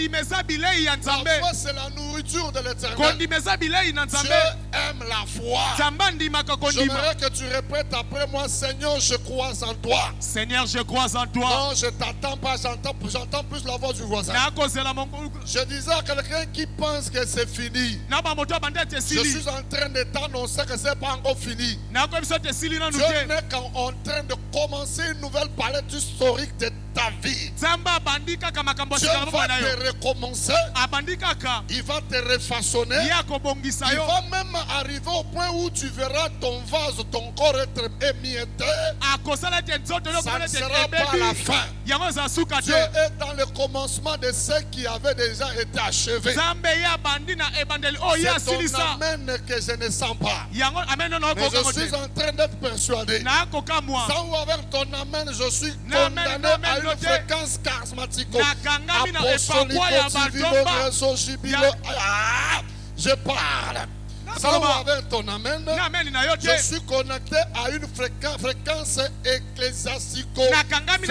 foi, c'est la nourriture de l'éternel. Dieu aime la foi. J'aimerais que tu répètes après moi, Seigneur, je crois en toi. Seigneur, je crois en toi. Non, je t'attends pas, j'entends plus la voix du voisin. Je disais à quelqu'un qui pense que c'est fini. Je suis en train de t'annoncer que c'est pas encore fini. Dieu n'est qu'en train de commencer une nouvelle palette historique de ta vie. Dieu va te recommencer. Il va te refaçonner. Il va même arriver au point où tu verras ton vase, ton corps être émietté. Ça ne sera pas la fin. Dieu est dans le commencement de ce qui avait déjà été achevé. C'est ton amen que je ne sens pas. Mais je suis en train d'être persuadé. Sans ou avec ton amen, je suis condamné à une fréquence charismatique. Je parle. Sans ou avec ton amen, je suis connecté à une fréquence ecclésiastico. Je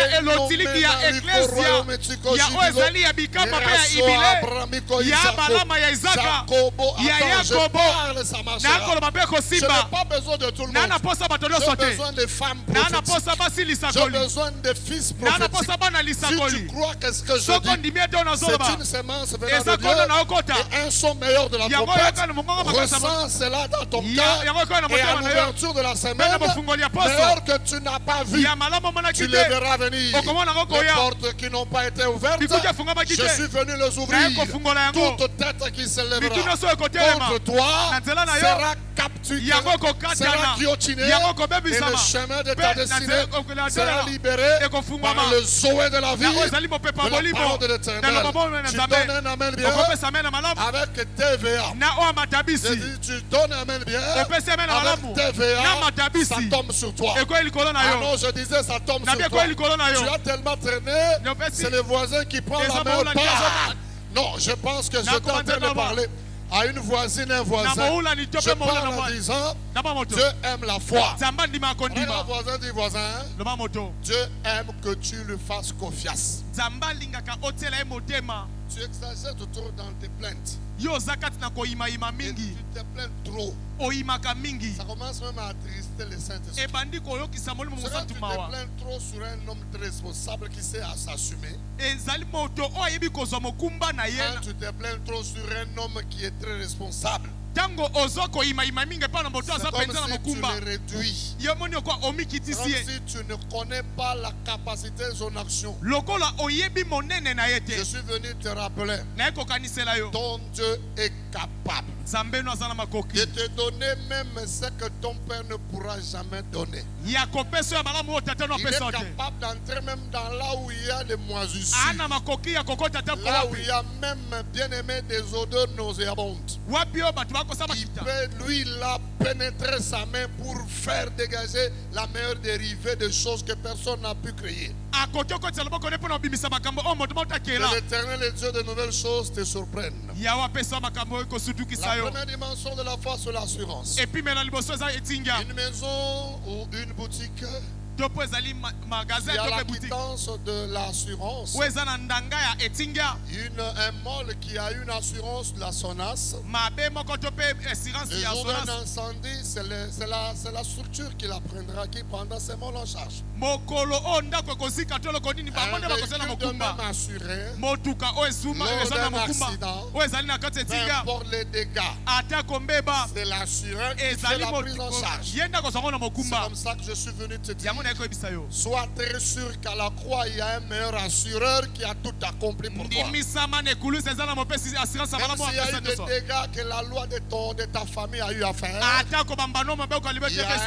n'ai pas besoin de tout le monde. J'ai besoin de femmes prophétiques. J'ai besoin de fils prophétiques. Si tu crois que ce que je dis, c'est une semence venant de Dieu et un son meilleur de la trompette, ressens cela dans ton cœur et à l'ouverture de la semaine, meilleur que tu n'as pas vu, tu les verras venir. Les portes qui n'ont pas été ouvertes, je suis venu les ouvrir. Toute tête qui se lèvera contre toi sera capturée, sera guillotinée, et le chemin de ta destinée sera libéré par le zoé de la vie, de la parole de l'Éternel. Tu donnes un amen bien avec TVA. Tu donnes un amen bien avec TVA, ça tombe sur toi. Ah non, je disais ça tombe sur toi. Tu as tellement traîné, c'est le voisin qui prend la main au pas. Non, je pense que je suis en train de parler à une voisine, un voisin. Je parle en disant, Dieu aime la foi. Un voisin dit voisin, Dieu aime que tu lui fasses confiance. Tu exagères toujours dans tes plaintes. Et tu te plains trop. Ça commence même à attrister les Saint-Esprit. Quand tu te plains trop sur un homme très responsable qui sait s'assumer. Quand tu te plains trop sur un homme qui est très responsable. C'est comme si tu le réduis. Comme si tu ne connais pas la capacité de son action. Je suis venu te rappeler. Ton Dieu est capable de te donner même ce que ton père ne pourra jamais donner. Il est capable d'entrer même dans là où il y a des moisissures. Là où il y a même, bien aimé, des odeurs nauséabondes. Il peut, lui, là, pénétrer sa main pour faire dégager la meilleure dérivée de choses que personne n'a pu créer. Que l'Éternel et Dieu de nouvelles choses te surprennent. La première dimension de la foi, c'est l'assurance. Une maison ou une boutique, il y a la quittance de l'assurance. Un mall qui a une assurance de la SONAS. Le jour d'un incendie, c'est la structure qui la prendra, qui prendra ces malls en charge. Un véhicule de même assuré, lors d'un accident, peu importe les dégâts, c'est l'assureur qui fait la prise en charge. C'est comme ça que je suis venu te dire. Sois très sûr qu'à la croix, il y a un meilleur assureur qui a tout accompli pour toi. Même s'il y a eu des dégâts que la loi de ta famille a eu à faire, il y a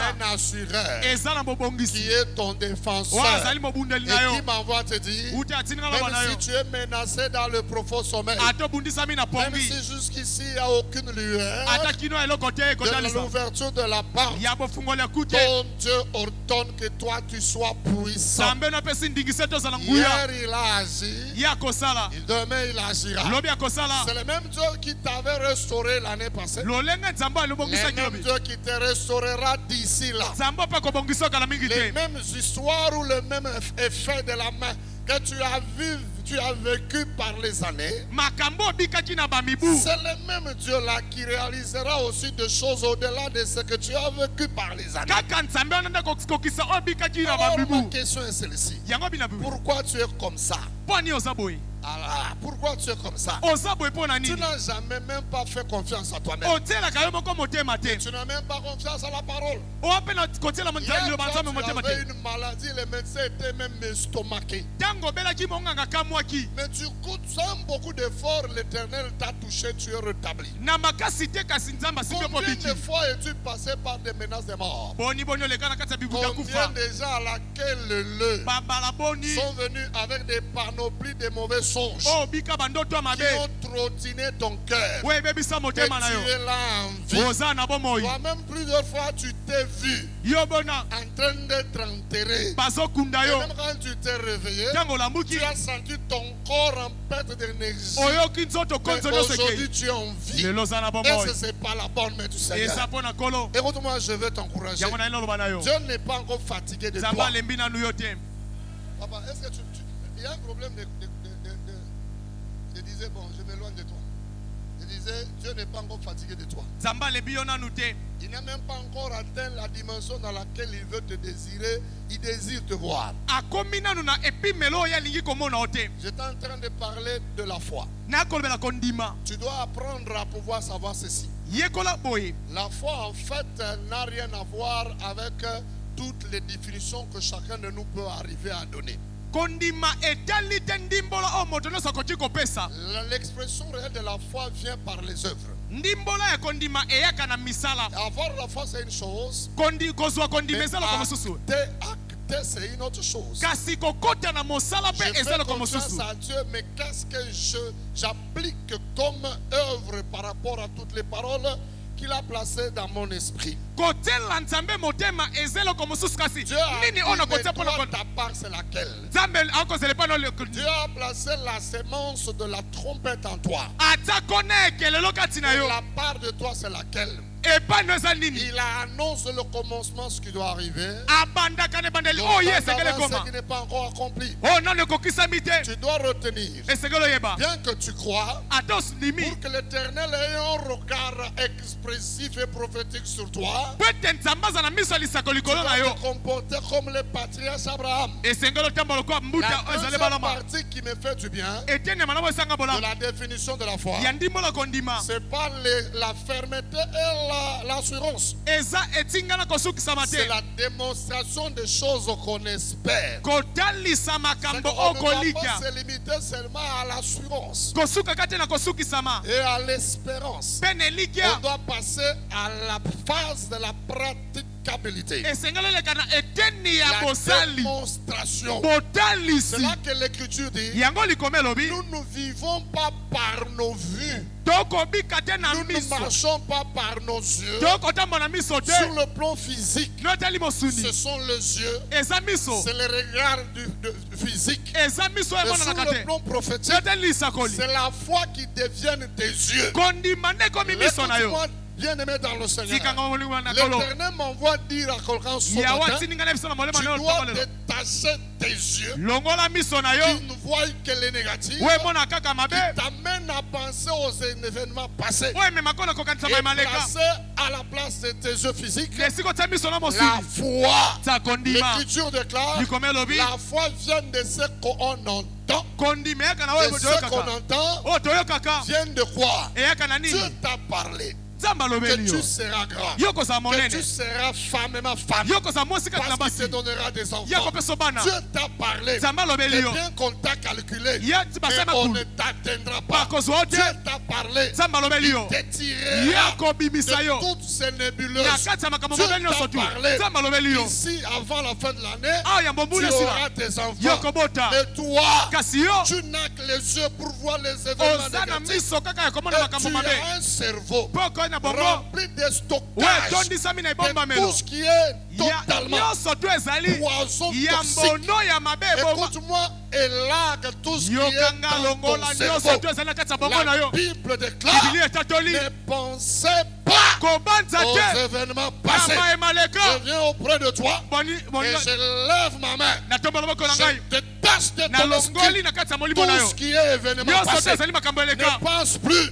un assureur qui est ton défenseur et qui m'envoie te dire, même si tu es menacé dans le profond sommeil, même si jusqu'ici il n'y a aucune lueur de l'ouverture de la porte, ton Dieu ordonne que toi tu sois puissant. Hier il a agi, demain il agira. C'est le même Dieu qui t'avait restauré l'année passée. Le même Dieu qui te restaurera d'ici là. Les mêmes histoires ou le même effet de la main que tu as vécu par les années, c'est le même Dieu là qui réalisera aussi des choses au-delà de ce que tu as vécu par les années. Alors ma question est celle-ci. Pourquoi tu es comme ça? Alors, pourquoi tu es comme ça? Tu n'as jamais même pas fait confiance à toi-même. Tu n'as même pas confiance à la parole. Hier, quand tu avais une maladie, les médecins étaient même estomaqués. Mais tu coûtes sans beaucoup d'efforts, l'Éternel t'a touché, tu es rétabli. Combien de fois es-tu passé par des menaces de mort? Combien de gens à laquelle sont venus avec des panoplies de mauvais songes qui ont trottiné ton cœur. Et tu es là en vie. Toi-même plusieurs fois tu t'es vu en train d'être enterré. Et même quand tu t'es réveillé, tu as senti ton corps en perte d'énergie. Mais aujourd'hui tu es en vie. Et ce n'est pas la bonne main du Seigneur. Écoute-moi, je vais t'encourager. Dieu n'est pas encore fatigué de toi. Papa, est-ce que il y a un problème je disais, bon, je m'éloigne de toi. Je disais, Dieu n'est pas encore fatigué de toi. Il n'a même pas encore atteint la dimension dans laquelle il veut te désirer. Il désire te voir. J'étais en train de parler de la foi. Tu dois apprendre à pouvoir savoir ceci. La foi, en fait, n'a rien à voir avec toutes les définitions que chacun de nous peut arriver à donner. L'expression réelle de la foi vient par les œuvres. Avoir la foi, c'est une chose. Mais acter, c'est une autre chose. Je fais confiance à Dieu, mais qu'est-ce que j'applique comme œuvre par rapport à toutes les paroles qu'il a placées dans mon esprit? Dieu a dit, mais toi, ta part c'est laquelle? Dieu a placé la sémence de la trompette en toi. Et la part de toi c'est laquelle? Il annonce le commencement, ce qui doit arriver. Ce qui n'est pas encore accompli. Tu dois retenir, bien que tu crois, pour que l'Éternel ait un regard expressif et prophétique sur toi, tu dois te comporter comme le patriarche Abraham. La deuxième partie qui me fait du bien de la définition de la foi, c'est pas la fermeté et l'assurance. C'est la démonstration des choses qu'on espère. On ne doit pas se limiter seulement à l'assurance et à l'espérance. On doit passer à la phase de la praticabilité. La démonstration. C'est là que l'Écriture dit, nous ne vivons pas par nos vues. Nous ne marchons pas par nos yeux. Sur le plan physique, ce sont les yeux. C'est le regard du physique. Et sur le plan prophétique, c'est la foi qui devient tes yeux. Laisse-moi bien-aimé dans le Seigneur. L'Éternel m'envoie dire à quelqu'un ce matin, tu dois détacher tes yeux qui ne voient que les négatifs, qui t'amènent à penser aux événements passés et placer à la place de tes yeux physiques la foi. L'Écriture déclare, la foi vient de ce qu'on entend. Et ce qu'on entend vient de quoi? Dieu t'a parlé que tu seras grand, que tu seras femme et ma femme, parce qu'il te donnera des enfants. Dieu t'a parlé, c'est bien qu'on t'a calculé, mais on ne t'atteindra pas. Dieu t'a parlé, il t'étirera de toutes ces nébuleuses. Dieu t'a parlé, ici avant la fin de l'année, tu auras tes enfants. Mais toi, tu n'as que les yeux pour voir les événements négatifs. Et tu as un cerveau rempli de stockage de tout ce qui est totalement poison toxique. Écoute-moi, élargue tout ce qui est dans ton cerveau. La Bible déclare, ne pensez pas aux événements passés. Je viens auprès de toi et je lève ma main. Je te casse de ton esprit tout ce qui est événement passé. Ne pense plus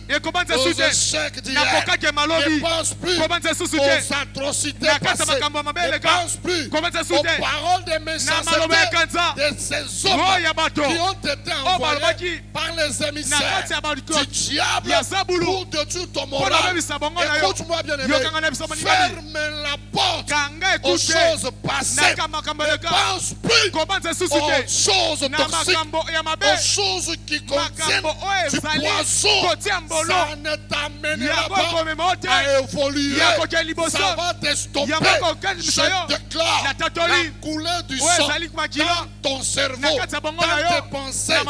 aux échecs d'hier. Ne pense plus aux atrocités passées. Ne pense plus aux paroles des méchants de ces hommes qui ont été envoyés par les émissaires du diable pour détruire ton moral. Écoute-moi bien aimé, ferme la porte aux choses passées. Ne pense plus aux choses toxiques, aux choses qui contiennent du poison. Ça ne t'amènera pas à évoluer. Ça va t'estomper. Je déclare la couleur du sang dans ton cerveau, dans tes pensées. La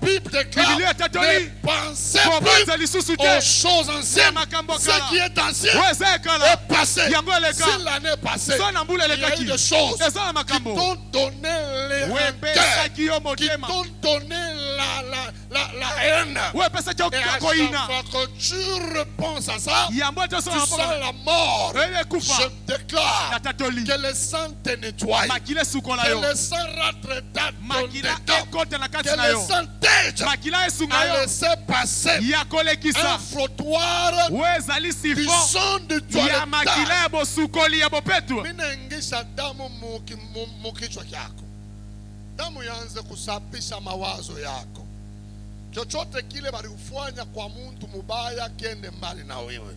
Bible déclare ne pensez plus aux choses anciennes. Ce qui est ancien est passé. Si l'année passée, il y a eu des choses qui t'ont donné les rancœurs, qui t'ont donné la haine. Et à chaque fois que tu repenses à ça, tu sens la mort. Je déclare que le sang te nettoie, que le sang rentre dans ton dedans, que le sang t'aide à laisser passer un frottoir du sang de toilette. Minengisha damu mukichwa chako, damu yanze kusafisha mawazo yako. Chochote kile balikufanya kwa mtu mubaya kiende mbali na wewe.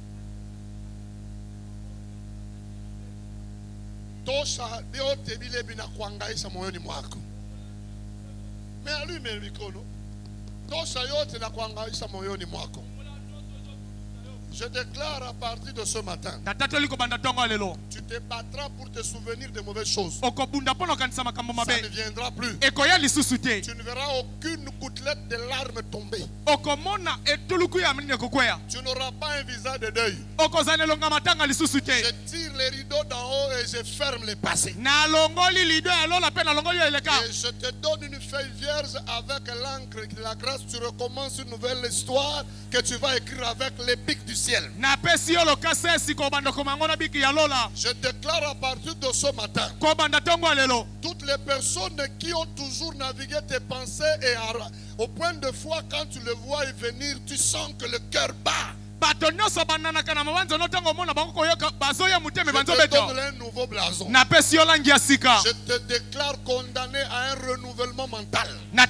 Tosha vyote vile vinakuhangaisha moyoni mwako. Mealume mikono. Tosha yote na kuhangaisha moyoni mwako. Je déclare à partir de ce matin, tu te battras pour te souvenir de mauvaises choses. Ça ne viendra plus. Tu ne verras aucune gouttelette de larmes tomber. Tu n'auras pas un visage de deuil. Je tire les rideaux d'en haut et je ferme les passés. Et je te donne une feuille vierge avec l'encre et la grâce. Tu recommences une nouvelle histoire que tu vas écrire avec les pics du ciel. Je déclare à partir de ce matin, toutes les personnes qui ont toujours navigué tes pensées et au point de foi, quand tu le vois venir, tu sens que le cœur bat. Je te donne un nouveau blason. Je te déclare condamné à un renouvellement mental. Je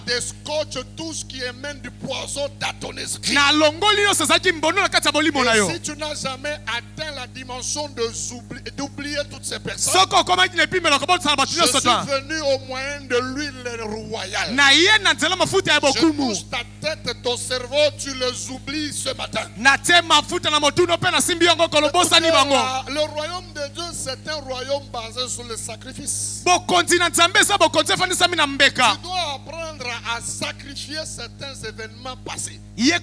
descotche tout ce qui émane du poison dans ton esprit. Et si tu n'as jamais atteint la dimension d'oublier toutes ces personnes, je suis venu au moyen de l'huile royale. Je touche ta tête, ton cerveau, tu les oublies ce matin. Le royaume de Dieu, c'est un royaume basé sur le sacrifice. Tu dois apprendre à sacrifier certains événements passés. À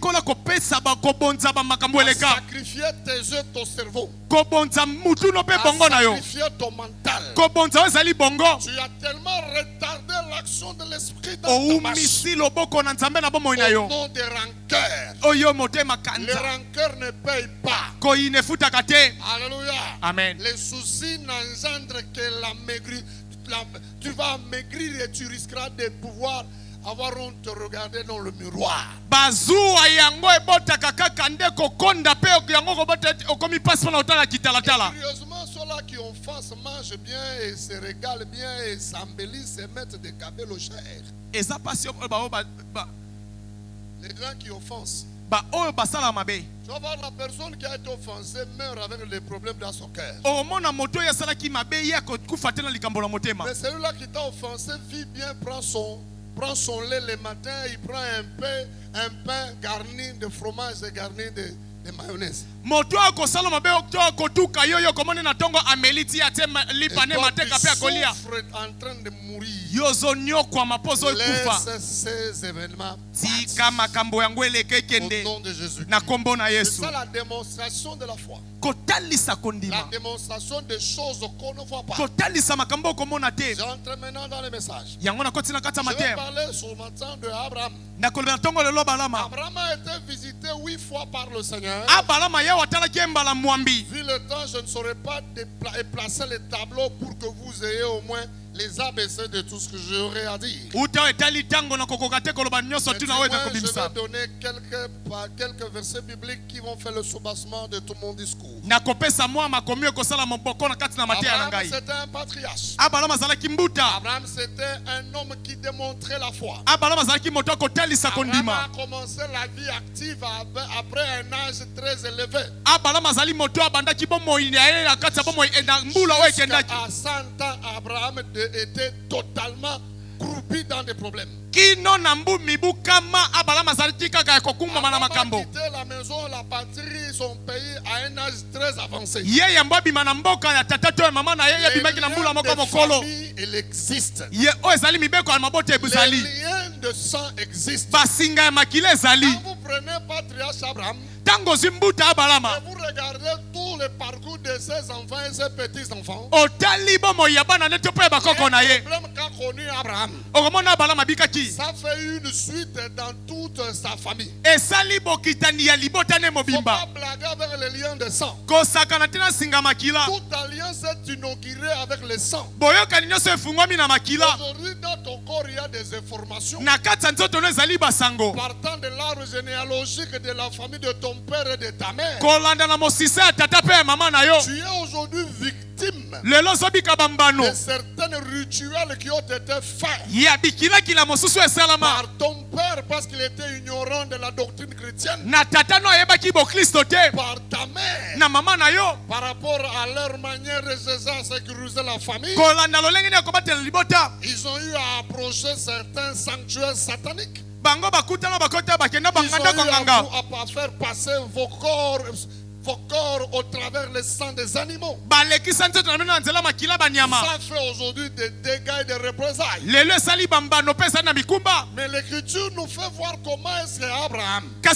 sacrifier tes yeux, ton cerveau. À sacrifier ton mental. Tu as tellement retardé l'action de l'esprit dans ta marche. Au nom des rancœurs. Les rancœurs ne payent pas. Alléluia. Amen. Les soucis n'engendrent que la maigrir. Tu vas maigrir et tu risqueras de pouvoir avoir honte de regarder dans le miroir. Curieusement, ceux-là qui offensent mangent bien et se régalent bien et s'embellissent et mettent des cabelles aux chairs. Les gens qui offensent. Tu vas voir la personne qui a été offensée meurt avec des problèmes dans son cœur. Mais celui-là qui t'a offensé vit bien, prend son lait le matin, il prend un pain garni de fromage et garni de mayonnaise. Et comme il souffre en train de mourir, laisse ces événements partir. Au nom de Jésus. C'est ça la démonstration de la foi. La démonstration des choses qu'on ne voit pas. J'entre maintenant dans le message. Je vais parler sur le matin de Abraham. Abraham a été visité 8 fois par le Seigneur. Vu le temps, je ne saurais pas placer les tableaux pour que vous ayez au moins les ABC de tout ce que j'aurais à dire. Mais je vais donner quelques versets bibliques qui vont faire le soubassement de tout mon discours. Abraham, c'était un patriarche. Abraham, c'était un homme qui démontrait la foi. Abraham a commencé la vie active après un âge très élevé. Jusqu'à 100 ans, Abraham était totalement croupi dans des problèmes. Avant de quitter la maison, la patrie, son pays à un âge très avancé. Les liens de famille, il existe. Les liens de sang existent. Quand vous prenez patriarche Abraham, et vous regardez tout le parcours de ses enfants et ses petits-enfants, le problème qu'a connu Abraham, ça fait une suite dans toute sa famille. Il ne faut pas blaguer avec les liens de sang. Toute alliance est inaugurée avec le sang. Aujourd'hui, dans ton corps, il y a des informations partant de l'arbre généalogique de la famille de ton père et de ta mère. Tu es aujourd'hui victime de certains rituels qui ont été faits par ton père parce qu'il était ignorant de la doctrine chrétienne, par ta mère par rapport à leur manière de sécuriser la famille. Ils ont eu à approcher certains sanctuaires sataniques. Ils ont eu à faire passer vos corps au travers le sang des animaux. Ça fait aujourd'hui des dégâts et des représailles. Mais l'écriture nous fait voir comment est-ce qu'Abraham a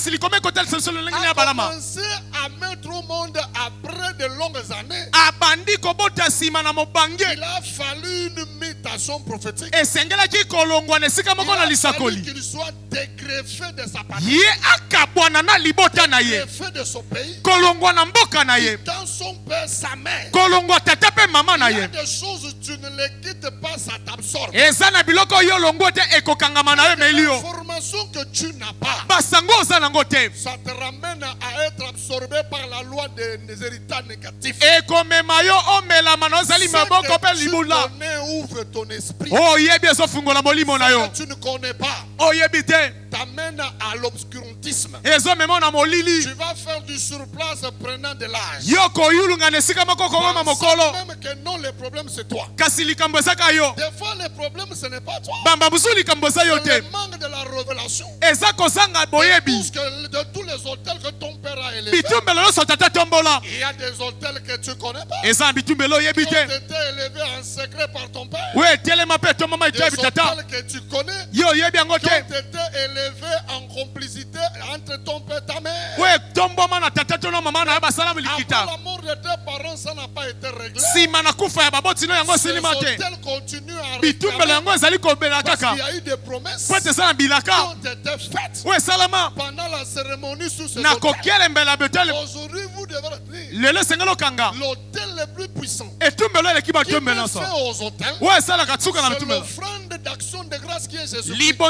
commencé à mettre au monde après de longues années. Il a fallu une mutation prophétique. Il a fallu qu'il soit dégreffé de sa patrie, dégreffé de son pays, dans son père, sa mère. Il y a des choses tu ne les quittes pas, ça t'absorbe. L'information que tu n'as pas, ça te ramène à être absorbé par la loi des héritages négatifs. Ce que tu connais ouvre ton esprit. Ce que tu ne connais pas t'amène à l'obscurantisme. Tu vas faire du surplace prenant de l'âge. Même que non, le problème c'est toi. Des fois le problème ce n'est pas toi. C'est le manque de la révélation. De tous les hôtels que ton père a élevés, il y a des hôtels que tu ne connais pas, qui ont été élevés en secret par ton père. Des hôtels que tu connais, qui ont été élevés en complicité entre ton père et ta mère. Après la mort de tes parents, ça n'a pas été réglé. Ces hôtels continuent à réclamer parce qu'il y a eu des promesses qui ont été faites pendant la cérémonie sous ces hôtels. Aujourd'hui, vous devrez dire l'hôtel le plus puissant qui est fait aux hôtels, c'est l'offrande d'action de grâce qui est Jésus-Christ. C'est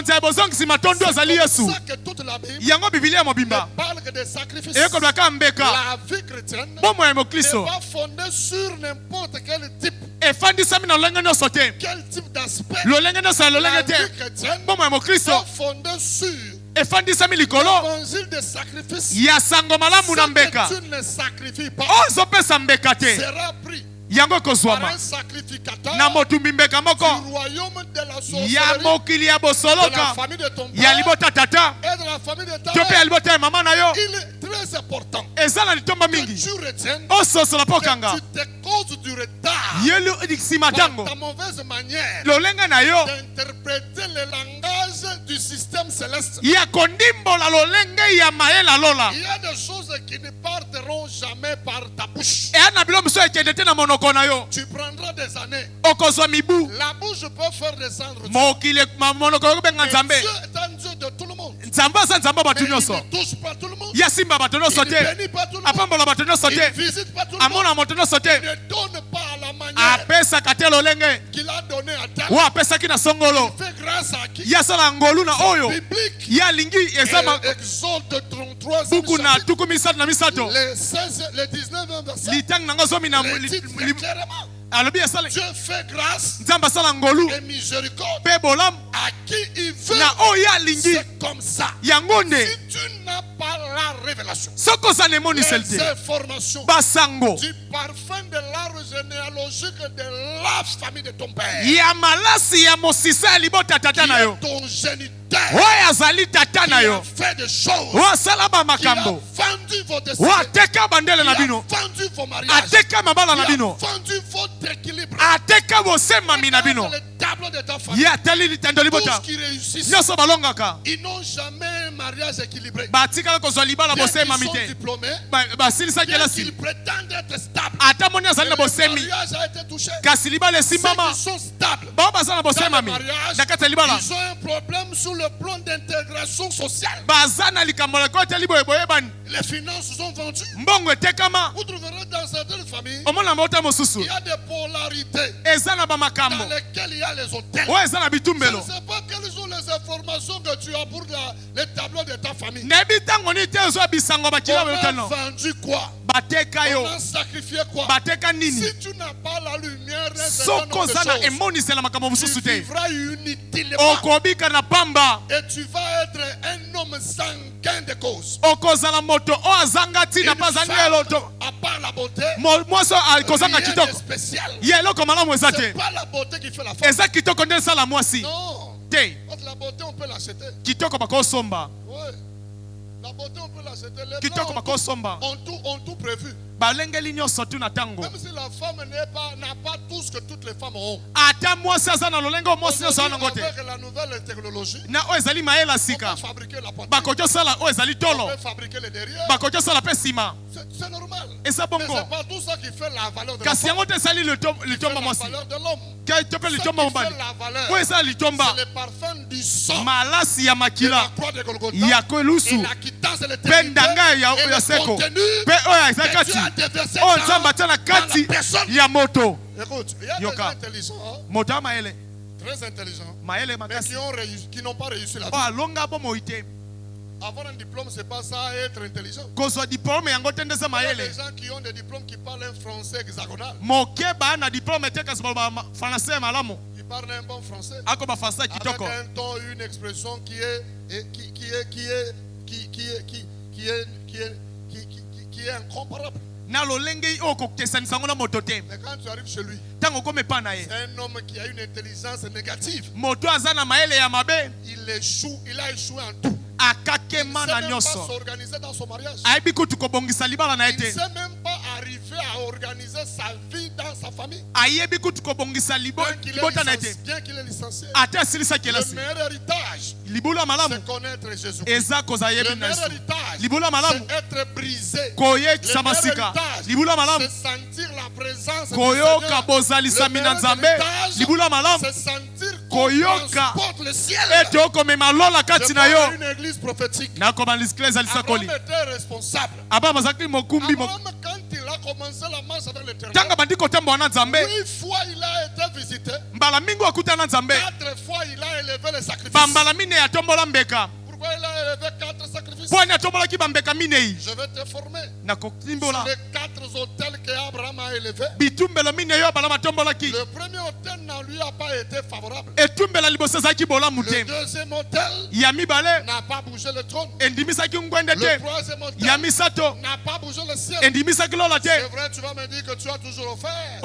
pour ça que toute la Bible parle que des sacrifices. La vie chrétienne n'est pas fondée sur n'importe quel type. Quel type d'aspect? La vie chrétienne est fondée sur l'évangile des sacrifices. Ce que tu ne sacrifies pas sera pris par un sacrificateur du royaume de la sorcellerie, de la famille de ton père et de la famille de ta mère. Il est très important que tu retiennes que tu te causes du retard par ta mauvaise manière d'interpréter le langage du système céleste. Il y a des choses qui ne partiront jamais par ta bouche. Tu prendras des années. La bouche peut faire descendre Dieu. Mais Dieu est un Dieu de tout le monde. Mais il ne touche pas tout le monde. Il ne bénit pas tout le monde. Il ne visite pas tout le monde. Il ne donne pas à la manière qu'il a donné à Wa pesa ki na songolo. Fait grâce à qui? Ya sala ngolu na oyo. Biblique. Ya lingi ezama. Exode 33 buku na tuku misato na misato. Le 16, le 19 verset. Litang nanga zomi na Dieu fait grâce et miséricorde à qui il veut. C'est comme ça. Si tu n'as pas la révélation, les informations du parfum de l'arbre généalogique de la famille de ton père, qui est ton géniteur, qui a fait des choses, qui a vendu vos destins, qui a vendu vos mariages, qui a vendu votre équilibre, le tableau de ta famille, tous qui réussissent, ils n'ont jamais un mariage équilibré. Ils sont diplômés, ils prétendent être stables. Le mariage a été touché. Ceux qui sont stables dans le mariage, ils ont un problème sur le plan d'intégration sociale. Les finances sont vendues. Vous trouverez dans certaines familles, il y a des polarités dans lesquelles il y a les hôtels. Je ne sais pas quelles sont les informations que tu as pour les tableaux de ta famille. On a vendu quoi? On a sacrifié quoi? Si tu n'as pas la lumière, tu vivras inutilement. Et tu vas être un homme sans gain de cause. À part la beauté, rien de spécial. C'est pas la beauté qui fait la femme. Non. La beauté, on peut l'acheter. Oui. La beauté, on peut l'acheter. Les blancs ont tout prévu. Même si la femme n'a pas tout ce que toutes les femmes ont. Avec la nouvelle technologie, on peut fabriquer la poitrine, on peut fabriquer les derrière. C'est normal. Mais ce n'est pas tout ça qui fait la valeur de la femme. La valeur de l'homme. Ce qui fait la valeur, c'est le parfum du sang de la croix de Golgotha et la quittance de l'éternité et le contenu que Dieu a déversé dans la personne. Écoute, il y a des gens intelligents, très intelligents, mais qui n'ont pas réussi la vie. Avoir un diplôme, c'est pas ça, être intelligent. Il y a des gens qui ont des diplômes qui parlent un français hexagonal. Qui parlent un bon français. Avec un ton, une expression qui est incomparable. Mais quand tu arrives chez lui, c'est un homme qui a une intelligence négative. Il a échoué en tout. Il ne sait même pas s'organiser dans son mariage. Il ne sait même pas arriver à organiser sa vie dans sa famille. Bien qu'il est licencié. Le meilleur héritage, c'est connaître Jésus. Le meilleur héritage, c'est être brisé. Le meilleur héritage, c'est sentir la présence du Seigneur. Le meilleur héritage, c'est sentir qu'on transporte le ciel. Une église prophétique. Abraham était responsable. Abraham, quand il a commencé la marche avec l'Éternel, 8 fois il a été visité. 4 fois il a élevé les sacrifices. Pourquoi il a élevé 4 sacrifices? Je vais te former. Sur les 4 hôtels qu'Abraham a élevés, le premier hôtel ne lui a pas été favorable. Le deuxième hôtel n'a pas bougé le trône. Le troisième hôtel n'a pas bougé le ciel. C'est vrai, tu vas me dire que tu as toujours offert.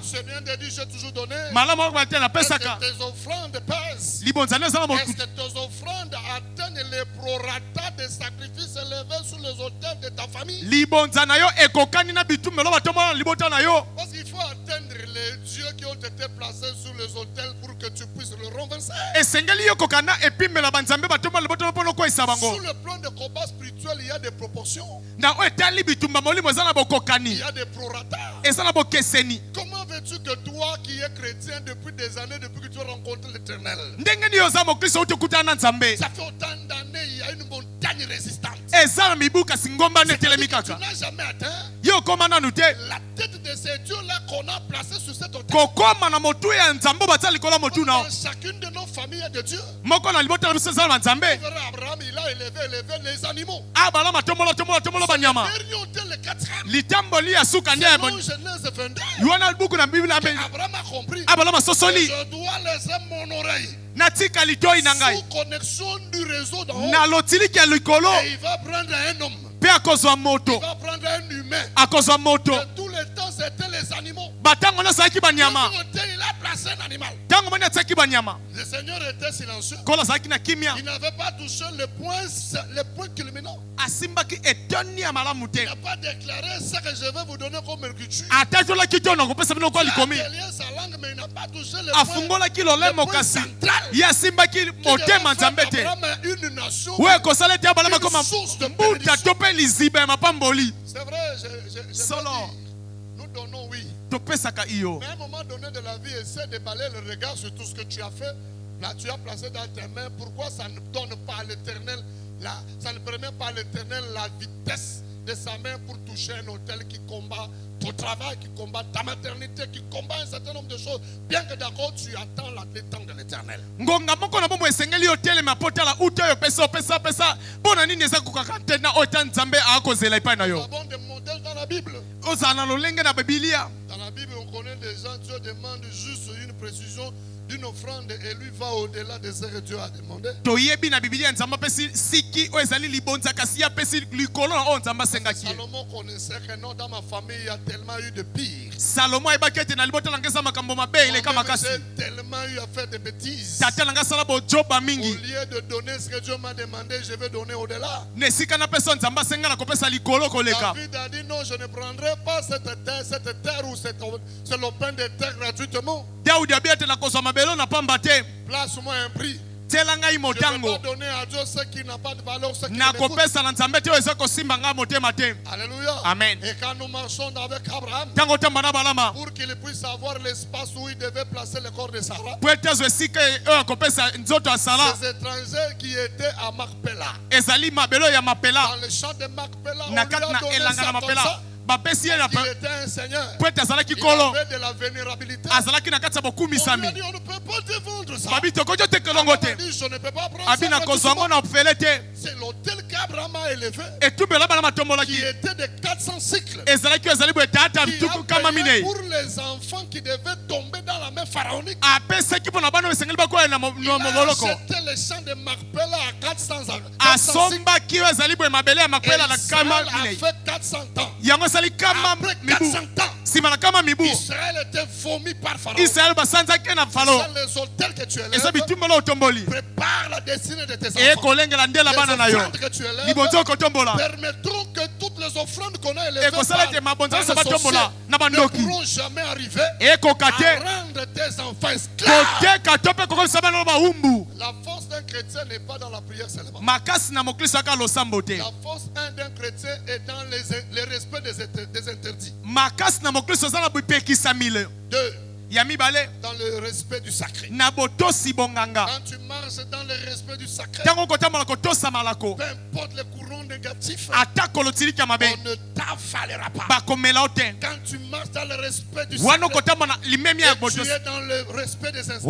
C'est bien de dire, j'ai toujours donné. Est-ce que tes offrandes pèsent? Est-ce que tes offrandes atteignent les prorata des sacrifices élevés sur les autels de ta famille? Parce qu'il faut atteindre les dieux qui ont été placés sur les autels pour que tu puisses le renverser. Sur le plan de combat spirituel, il y a des proportions. Il y a des prorata. Comment veux-tu que toi qui es chrétien depuis des années, depuis que tu as rencontré l'Éternel, ça fait autant d'années, il y a une montagne montagnes résistantes. Tu n'as jamais atteint la tête de ces dieux-là qu'on a placé sur cette autel. Dans chacune de nos familles de Dieu. Abraham, il a élevé les animaux. Le dernier autel, le quatrième. Selon Genèse 22, Abraham a compris. Je dois laisser mon oreille sous connexion du réseau d'en haut. Et il va prendre un homme. Il va prendre un humain. De tous les temps, c'était les animaux. Il a placé un animal. Le Seigneur était silencieux. Il n'avait pas touché le point culminant. Il n'a pas déclaré ce que je vais vous donner comme mercure. Il a délié sa langue, mais il n'a pas touché le point central. Une nation, une source de bénédiction. C'est vrai, nous donnons oui. Mais à un moment donné de la vie, essaie de balayer le regard sur tout ce que tu as fait. Là, tu as placé dans tes mains. Pourquoi ça ne donne pas à l'Éternel, ça ne permet pas à l'Éternel la vitesse de sa main pour toucher un autel qui combat ton travail, qui combat ta maternité, qui combat un certain nombre de choses. Bien que d'accord, tu attends le temps de l'Éternel. Nous avons des modèles dans la Bible. Dans la Bible, on connaît des gens, Dieu demande juste une précision d'une offrande et lui va au-delà de ce que Dieu a demandé. Salomon connaissait que non, dans ma famille il y a tellement eu de pire. J'ai tellement eu à faire des bêtises. Au lieu de donner ce que Dieu m'a demandé, je vais donner au-delà. David a dit non, je ne prendrai pas cette terre ou ce lopin de terre gratuitement. Place-moi un prix. Je ne vais pas donner à Dieu ce qui n'a pas de valeur, ce qui Alléluia. Amen. Et quand nous marchons avec Abraham, pour qu'il puisse avoir l'espace où il devait placer le corps de Sarah, ces étrangers qui étaient à Macpéla, dans le champ de Macpéla, on lui a donné ça comme ça. Il était un seigneur. Il avait de la vénérabilité. On lui a dit on ne peut pas te vendre ça. On a dit je ne peux pas prendre ça. C'est l'autel qu'Abraham a élevé qui était de 400 cycles. Qui a payé pour les enfants qui devaient tomber dans la main pharaonique. Il a acheté les champs de Macpéla à 400 cycles. Et Israël a fait 400 ans. Après 400 ans, Israël était vomi par Pharaon. C'est les hôtels que tu élèves. Prépare la destinée de tes enfants. Les offrandes que tu élèves permettront que toutes les offrandes qu'on a élevées par les associés ne pourront jamais arriver à rendre tes enfants esclaves. La force d'un chrétien n'est pas dans la prière seulement. La force d'un chrétien est dans le respect des interdits. Deux, dans le respect du sacré. Quand tu marches dans le respect du sacré, peu importe les courants négatifs, on ne t'avalera pas. Quand tu marches dans le respect du sacré, tu es dans le respect des interdits.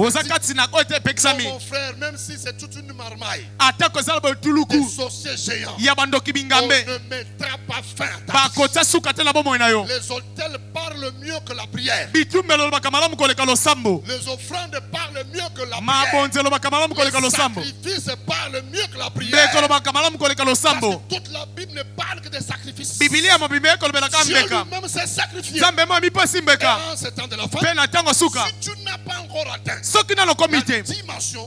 Mon frère, même si c'est toute une marmaille, des sorciers géants, on ne mettra pas fin à ta vie. Les autels parlent mieux que la prière. Les offrandes parlent mieux que la prière. Les sacrifices parlent mieux que la prière. Parce que toute la Bible ne parle que des sacrifices. Dieu lui-même s'est sacrifié. Et en ce temps de la fin, si tu n'as pas encore atteint la dimension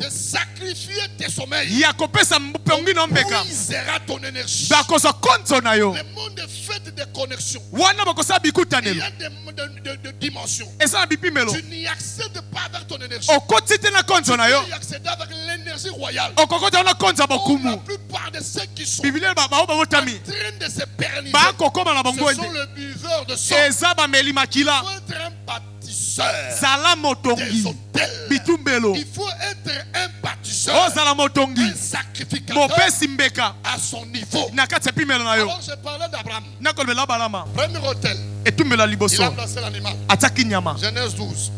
de sacrifier tes sommeils, on brisera ton énergie. Le monde est fait de connexions. Il y a des dimensions. Tu n'y accèdes pas avec ton énergie. Tu peux y accéder avec l'énergie royale. La plupart de ceux qui sont en train de se pérenniser, ce sont les buveurs de sang. Il faut être un bâtisseur des hôtels. Il faut être un bâtisseur fournisseur, un sacrificateur à son niveau. Alors j'ai parlé d'Abraham. Premier hôtel, il a placé l'animal. Genèse 12.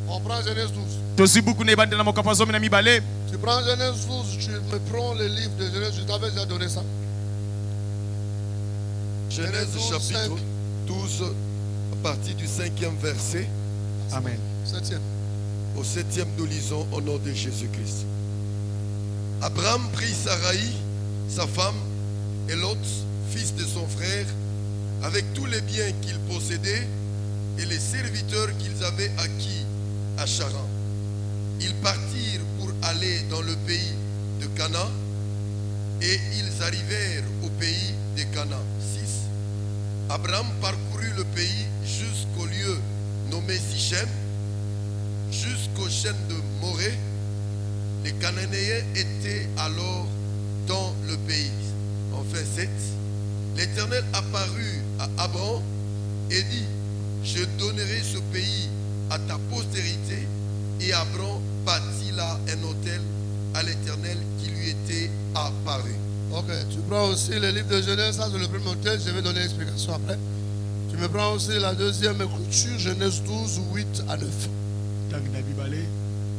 On prend Genèse 12. Tu prends Genèse 12, tu me prends le livre de Genèse, je t'avais déjà donné ça. Genèse chapitre 12, à partir du 5e verset. Amen. 7e. Au 7e, nous lisons au nom de Jésus-Christ. Abraham prit Sarai, sa femme, et Lot, fils de son frère, avec tous les biens qu'ils possédaient et les serviteurs qu'ils avaient acquis à Charan. Ils partirent pour aller dans le pays de Canaan et ils arrivèrent au pays de Canaan. 6. Abraham parcourut le pays jusqu'au lieu nommé Sichem, jusqu'au chêne de Morée. Les Cananéens étaient alors dans le pays. Enfin 7. L'Éternel apparut à Abraham et dit: je donnerai ce pays à ta postérité. Et Abraham bâtit là un autel à l'Éternel qui lui était apparu. Ok, tu prends aussi le livre de Genèse, ça c'est le premier autel, je vais donner l'explication après. Tu me prends aussi la deuxième écriture, Genèse 12, 8 à 9.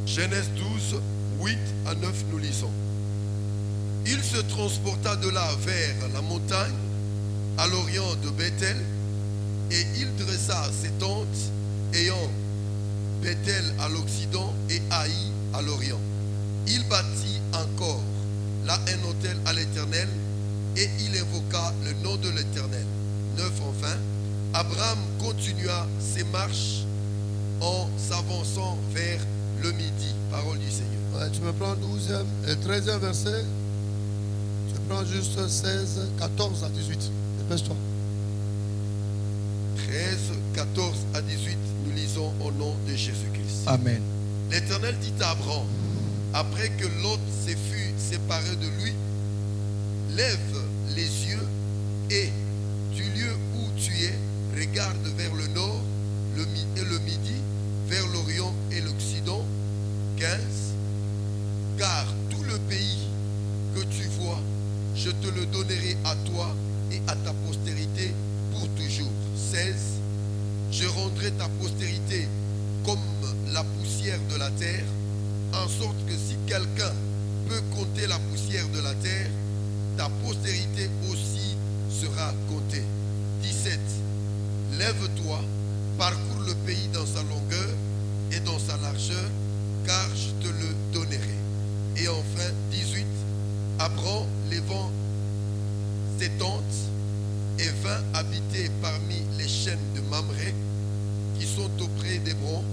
Genèse 12, 8 à 9, nous lisons. Il se transporta de là vers la montagne, à l'orient de Bethel, et il dressa ses tentes, ayant Bethel à l'occident et Haï à l'orient. Il bâtit encore là un autel à l'Éternel, et il invoqua le nom de l'Éternel. 9 enfin, Abraham continua ses marches en s'avançant vers le midi. Parole du Seigneur. Ouais, tu me prends 12e et 13e verset. Tu prends juste 16, 14 à 18. Dépêche-toi. 13, 14 à 18, nous lisons au nom de Jésus-Christ. Amen. L'Éternel dit à Abraham, après que Lot se fut séparé de lui: lève les yeux et du lieu où tu es, regarde vers le nord et le midi, vers l'orient et l'occident. 15. Car tout le pays que tu vois, je te le donnerai à toi et à ta postérité pour toujours. 16. Je rendrai ta postérité comme la poussière de la terre, en sorte que si quelqu'un peut compter la poussière de la terre, ta postérité aussi sera comptée. 17. Lève-toi, parcours le pays dans sa longueur et dans sa largeur, car je te le donnerai. Et enfin, 18. Abraham levant ses tentes et vint habiter parmi les chaînes de Mamré qui sont auprès d'Hébron,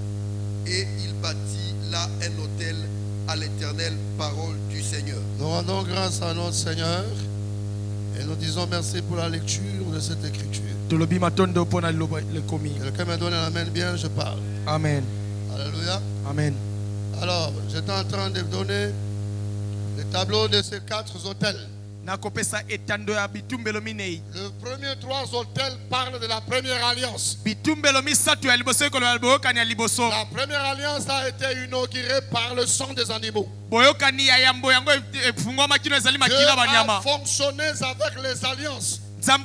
et il bâtit là un autel à l'Éternel. Parole du Seigneur. Nous rendons grâce à notre Seigneur et nous disons merci pour la lecture de cette écriture. Quelqu'un me donne un amen bien, je parle. Amen. Alléluia. Amen. Alors, j'étais en train de donner le tableau de ces 4 hôtels. Le premier 3 hôtels parlent de la première alliance. La première alliance a été inaugurée par le sang des animaux. Dieu a fonctionné avec les alliances. En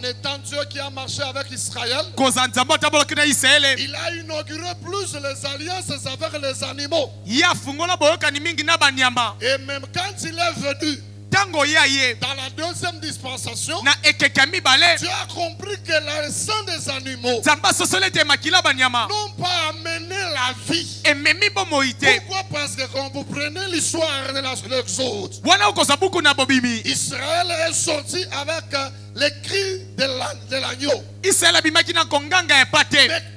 étant Dieu qui a marché avec Israël, il a inauguré plus les alliances avec les animaux. Et même quand il est venu dans la deuxième dispensation, tu as compris que le sang des animaux n'ont pas amené la vie. Pourquoi? Parce que quand vous prenez l'histoire de l'Exode, Israël est sorti avec les cris de l'agneau. Mais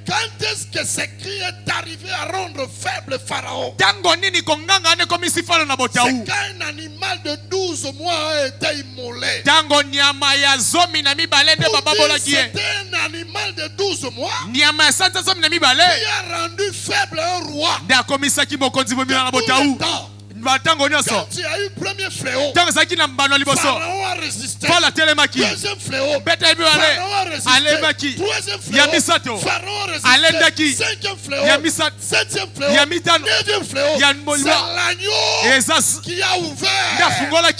quand est-ce que ce cri est arrivé à rendre faible Pharaon? C'est qu'un animal de 12 mois a été immolé. C'était un animal de 12 mois qui a rendu faible un roi. Quand il y a eu le premier fléau, Pharaon a résisté. Deuxième fléau, Pharaon a résisté. Troisième fléau, Pharaon a résisté. Cinquième fléau, septième fléau, neuvième fléau. C'est l'agneau qui a ouvert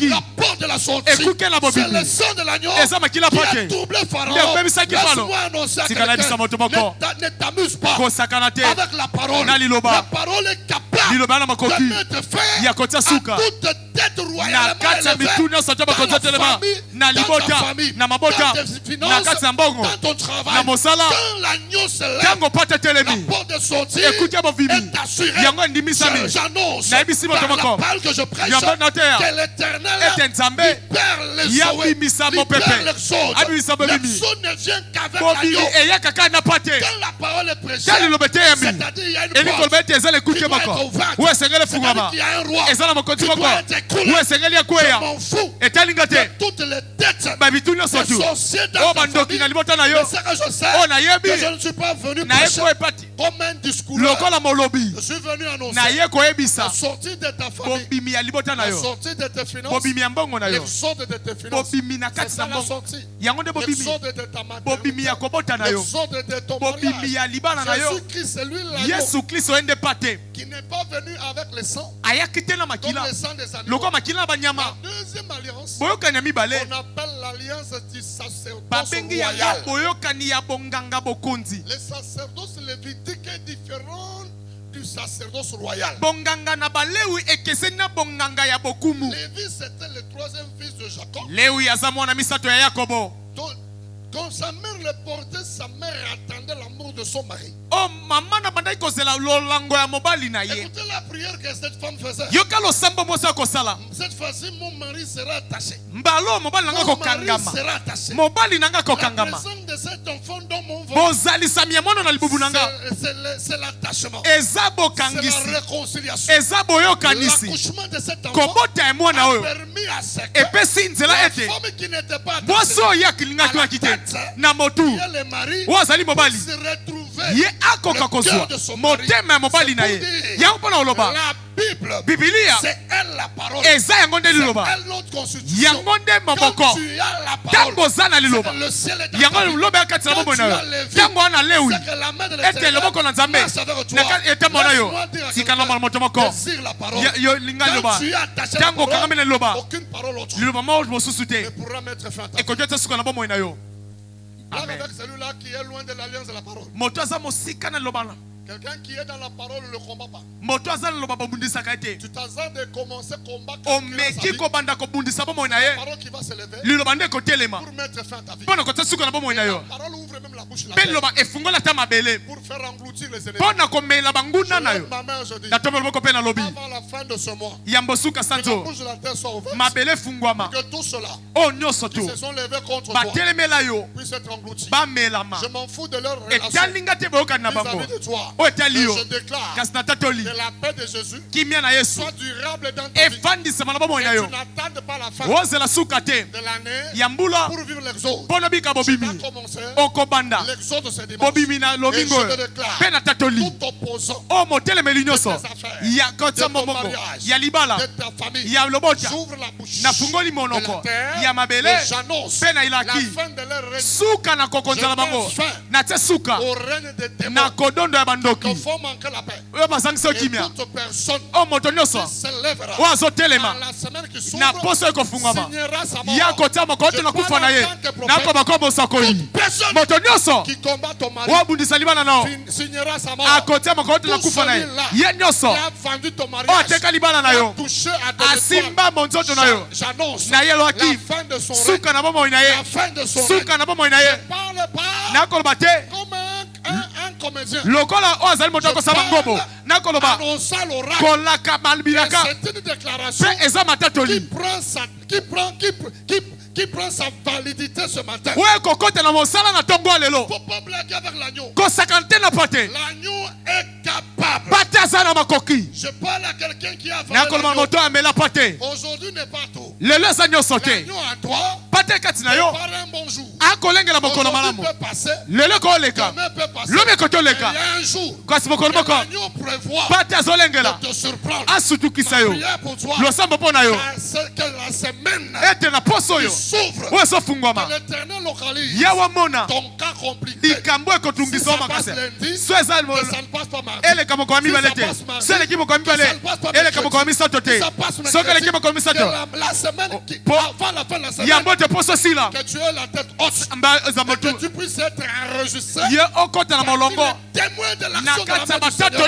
la porte de la sortie. C'est le sang de l'agneau qui a troublé Pharaon. Laisse-moi annoncer à quelqu'un, ne t'amuse pas avec la parole. La parole est capable de mettre fin à toute tête royale élevée dans ta famille, dans tes finances, dans ton travail. Quand l'agneau se lève, la porte de sortie est assurée. J'annonce par la parole que je prêche que l'Éternel libère les souhaits, libère l'exode. L'exode ne vient qu'avec l'agneau. Quand la parole est prêchée, c'est-à-dire il y a une porte qui doit être ouverte. C'est-à-dire qu'il y a un roi qui doit être écoulé. Je m'en fous de toutes les têtes des sorciers dans ta famille. Mais c'est que je sais que je ne suis pas venu prêcher comme un discours. Je suis venu annoncer la sortie de ta famille, la sortie de tes finances, l'exode de tes finances. C'est ça la sortie. L'exode de ta maternité, l'exode de ton mariage. Jésus-Christ, c'est lui l'agneau qui n'est pas venu avec le sang, comme le sang des agneaux. La deuxième alliance, on appelle l'alliance du sacerdoce royal. Le sacerdoce lévitique est différent du sacerdoce royal. Lévi, c'était le troisième fils de Jacob. Quand sa mère le portait, sa mère attendait l'amour de son mari. Écoutez la prière que cette femme faisait. Cette fois-ci, mon mari sera attaché. Mon mari sera attaché. La présence de cet enfant dans mon ventre, c'est l'attachement. C'est la réconciliation. L'accouchement de cet enfant a permis à ce que la femme qui n'était pas attachée na motu wazali mobali ye akoka kozwa motema mobali na ye yango pona oloba Biblia eza yango nde liloba yango nde maboko tango zana liloba yango lobe akati na bobo na yo tango wana lewi ete loboko na nzambe ete mona yo tikana mona moto moko yo linga liloba tango kangamene liloba liloba mo mosusu te ekojeta suka na bomo na yo. Avec celui-là qui est loin de l'alliance de la parole. Quelqu'un qui est dans la parole ne le combat pas. Tu t'attends de commencer le combat. La parole qui va se lever pour mettre fin à ta vie. La parole ouvre même la bouche la terre pour faire engloutir les ennemis. Ma mère, je dis, avant la fin de ce mois, que la bouche de la terre soit ouverte, que tous ceux-là qui se sont levés contre toi puissent être engloutis. Je m'en fous de leur relation vis-à-vis de toi. Je déclare que la paix de Jésus soit durable dans ta vie. Et tu n'attends pas la fin de l'année pour vivre l'exode. Tu vas commencer l'exode ce dimanche. Et je te déclare, tout opposant de tes affaires, de ton mariage, de ta famille, j'ouvre la bouche de la terre et j'annonce la fin de leur règne. Je mets fin au règne des démons. Il faut manquer la paix. Et toute personne qui se lèvera dans la semaine qui s'ouvre signera sa mort. Je parle en tant que prophète. Toute personne qui combat ton mari signera sa mort. Tout celui-là qui a vendu ton mariage, qui a touché à ton espoir, j'annonce la fin de son règne, la fin de son règne. Je parle pas comme un comédien. Annonçant l'oracle. C'est une déclaration qui prend sa validité ce matin. Il ne faut pas blaguer avec l'agneau. L'agneau est capable Je parle à quelqu'un qui a volé l'agneau. Aujourd'hui n'est pas tout. L'agneau à toi. Par un bon jour. Aujourd'hui peut passer. Demain peut passer. Il y a un jour. L'agneau prévoit de te surprendre. Ma prière pour toi. C'est que la semaine qui s'ouvre. Que l'Éternel localise ton cas compliqué. Si ça passe lundi, ça ne passe pas mardi. Si ça passe mardi, ça ne passe pas mercredi. Si ça passe mercredi, la semaine avant la fin de la semaine, que tu aies la tête haute, que tu puisses être enregistré, témoin de l'action de la main du Seigneur,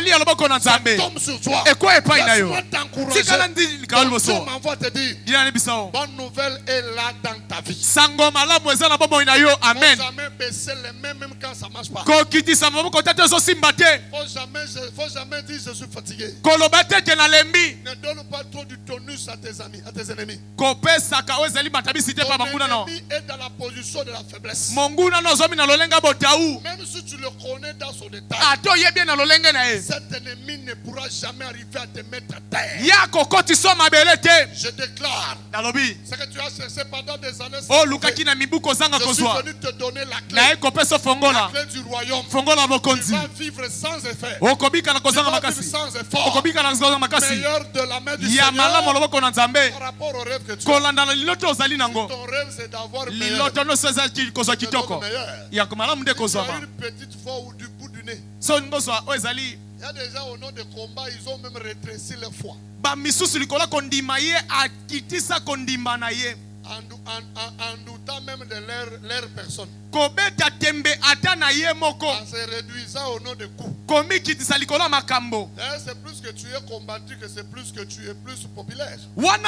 ça tombe sur toi. Laisse-moi t'encourager. Ton Dieu m'envoie te dire, bonne nouvelle est là dans ta vie. Amen. Faut jamais baisser les mains même quand ça marche pas. Faut jamais dire je suis fatigué. Ne donne pas trop du tonus à tes amis, à tes ennemis. Ton ennemi est dans la position de la faiblesse. Même si tu le connais dans son détail, cet ennemi ne pourra jamais arriver à te mettre à terre. Je déclare ce que tu as cherché pendant des années. Je suis venu te donner la clé du royaume. Tu vas vivre sans effet. Tu vas vivre sans effort. Meilleur de la main du Seigneur par rapport au rêve que tu as. Si ton rêve c'est d'avoir meilleur, tu as une petite voix au bout du nez. Il y a des gens au nom de combat, ils ont même rétréci leur foi. En doutant même de leur personne. En se réduisant au nom de coups. C'est plus que tu es combattu que c'est plus que tu es plus populaire. Autant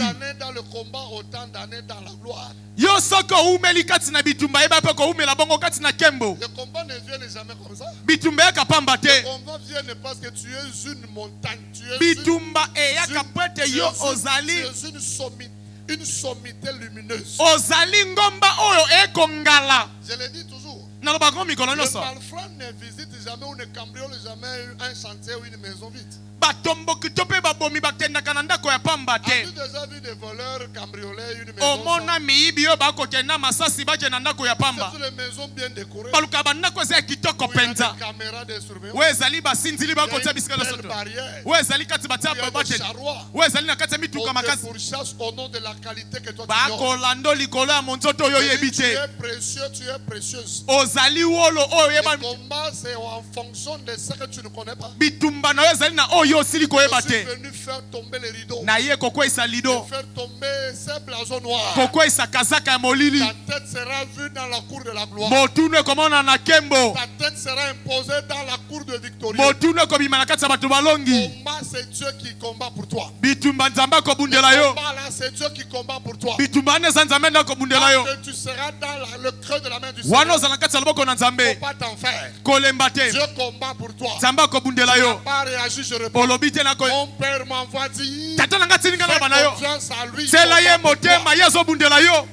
d'années dans le combat, autant d'années dans la gloire. Le combat ne vient jamais comme ça. Le combat vient parce que tu es une montagne. Tu es une sommité lumineuse. Je le dis toujours. Le malfrat ne visite jamais ou ne cambriole jamais un chantier ou une maison vide. As-tu déjà vu des voleurs cambrioler une maison? C'est une maison bien décorée. Il y a des caméras de surveillance. Il y a une belle barrière. Il y a des charrois. On te pourchasse au nom de la qualité que toi tu as. Tu es précieux, tu es précieuse. Le combat c'est en fonction de ce que tu ne connais pas. Je suis venu faire tomber les rideaux. Faire tomber ces blasons noirs. Ta tête sera vue dans la cour de la gloire. Ta tête sera imposée dans la cour de victorieux. Combat, c'est Dieu qui combat pour toi. Combat là, c'est Dieu qui combat pour toi. Que tu seras dans le creux de la main du Seigneur. Il ne faut pas t'en faire. Dieu combat pour toi. Tu n'as pas réagi, je réponds. Mon père m'envoie dire, fais confiance à lui.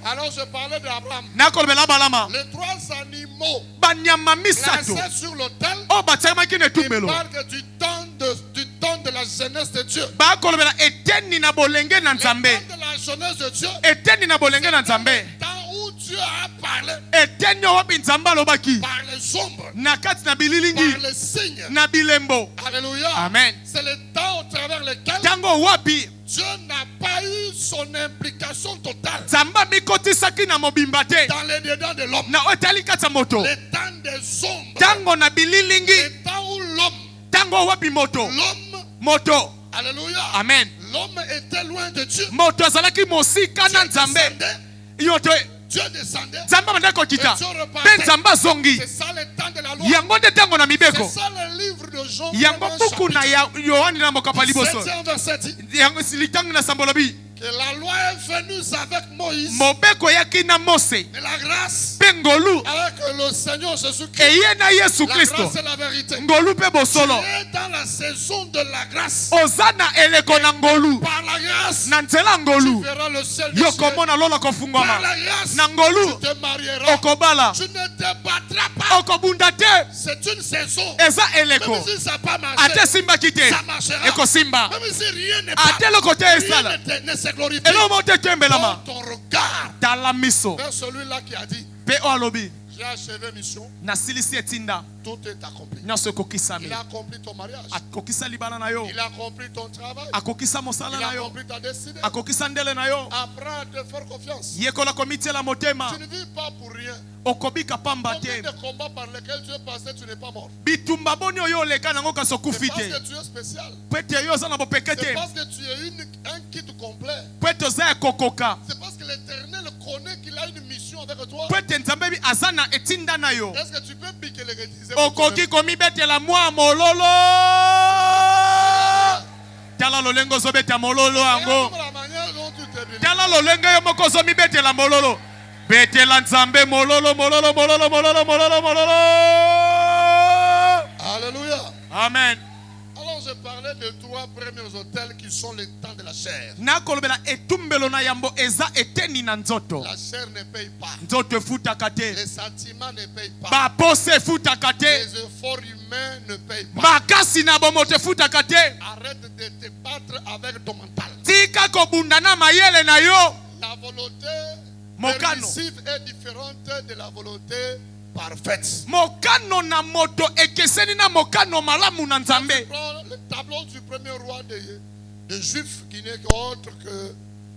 Alors je parlais d'Abraham. Les 3 animaux placés sur l'autel, ils parlent du temps de la jeunesse de Dieu. Le temps de la jeunesse de Dieu, le temps où Dieu a parlé par les ombres, par les signes. Alléluia. Amen. C'est le temps au travers lequel Dieu n'a pas eu son implication totale dans les dedans de l'homme. Le temps des ombres. Le temps où l'homme. Alléluia. Amen. L'homme était loin de Dieu. Dieu descendait. Et Dieu repartait. C'est ça le temps de la loi. C'est ça le livre de Jean. 7e verset dit que la loi est venue avec Moïse. Mais la grâce ngolu avec le Seigneur Jésus-Christ. eye na Yesu La Kristo grâce et la vérité. ngolu pe bosolo Tu es dans la saison de la grâce. ozana eleko na ngolu Par la grâce, na nzela ngolu tu verras le ciel des yo cieux. komona lola Par kofungwama la grâce, na ngolu tu te marieras. okobala Tu ne te battras pas. okobunda te C'est une saison. eza eleko Même si ça n'a pas marché, ate simbaki te ça marchera. ekosimba Même si rien n'est pas, ate eloko te rien esala ne se glorifie. eloko te tembelama Ton regard tala miso vers celui-là qui a dit, pe o alobi j'ai achevé mission, nasilisi etinda tout est accompli. nyonso ekokisami Il a accompli ton mariage. akokisa libala na yo Il a accompli ton travail. akokisa mosala Il na a yo accompli ta destinée. akokisa ndele na yo Apprends à te faire confiance. yekola komitiela motema Tu ne vis pas pour rien. okobika pamba Combien te de combats par lesquels tu es passé, tu n'es pas mort. bitumba boni oyo oleka nango kasi C'est okufi parce te que tu es spécial. po ete yo oza na bopeke C'est te parce que tu es un kit complet. po ete oza ya kokoka C'est parce que l'Éternel connaît qu'il a une mission avec toi. po ete nzambe bi aza na etinda na yo Est-ce que tu peux piquer les réaliser? okoki komibetela mwa mololo tala lolenge ozobeta mololo yango La manière dont tu te bénis. tala lolenge yo moko ozomibetela mololo betela nzambe mololo mololo mololo mololo mololo mololo Alléluia. amen. Alors je parlais de trois premiers hôtels qui sont les temps de la chair. nakolobela etumbelo na yambo eza eteni na nzoto La chair ne paye pas. nzoto efutaka te Les sentiments ne payent pas. baposa efutaka te Les efforts humains ne payent pas. makasi na bomoto efutaka te Arrête de te battre avec ton mental. tika kobunda na mayele na yo La volonté Mokano. permissive est différente de la volonté parfaite. mokano na moto ekeseni na mokano malamu na Tu nzambe prends le tableau du premier roi des Juifs qui n'est autre que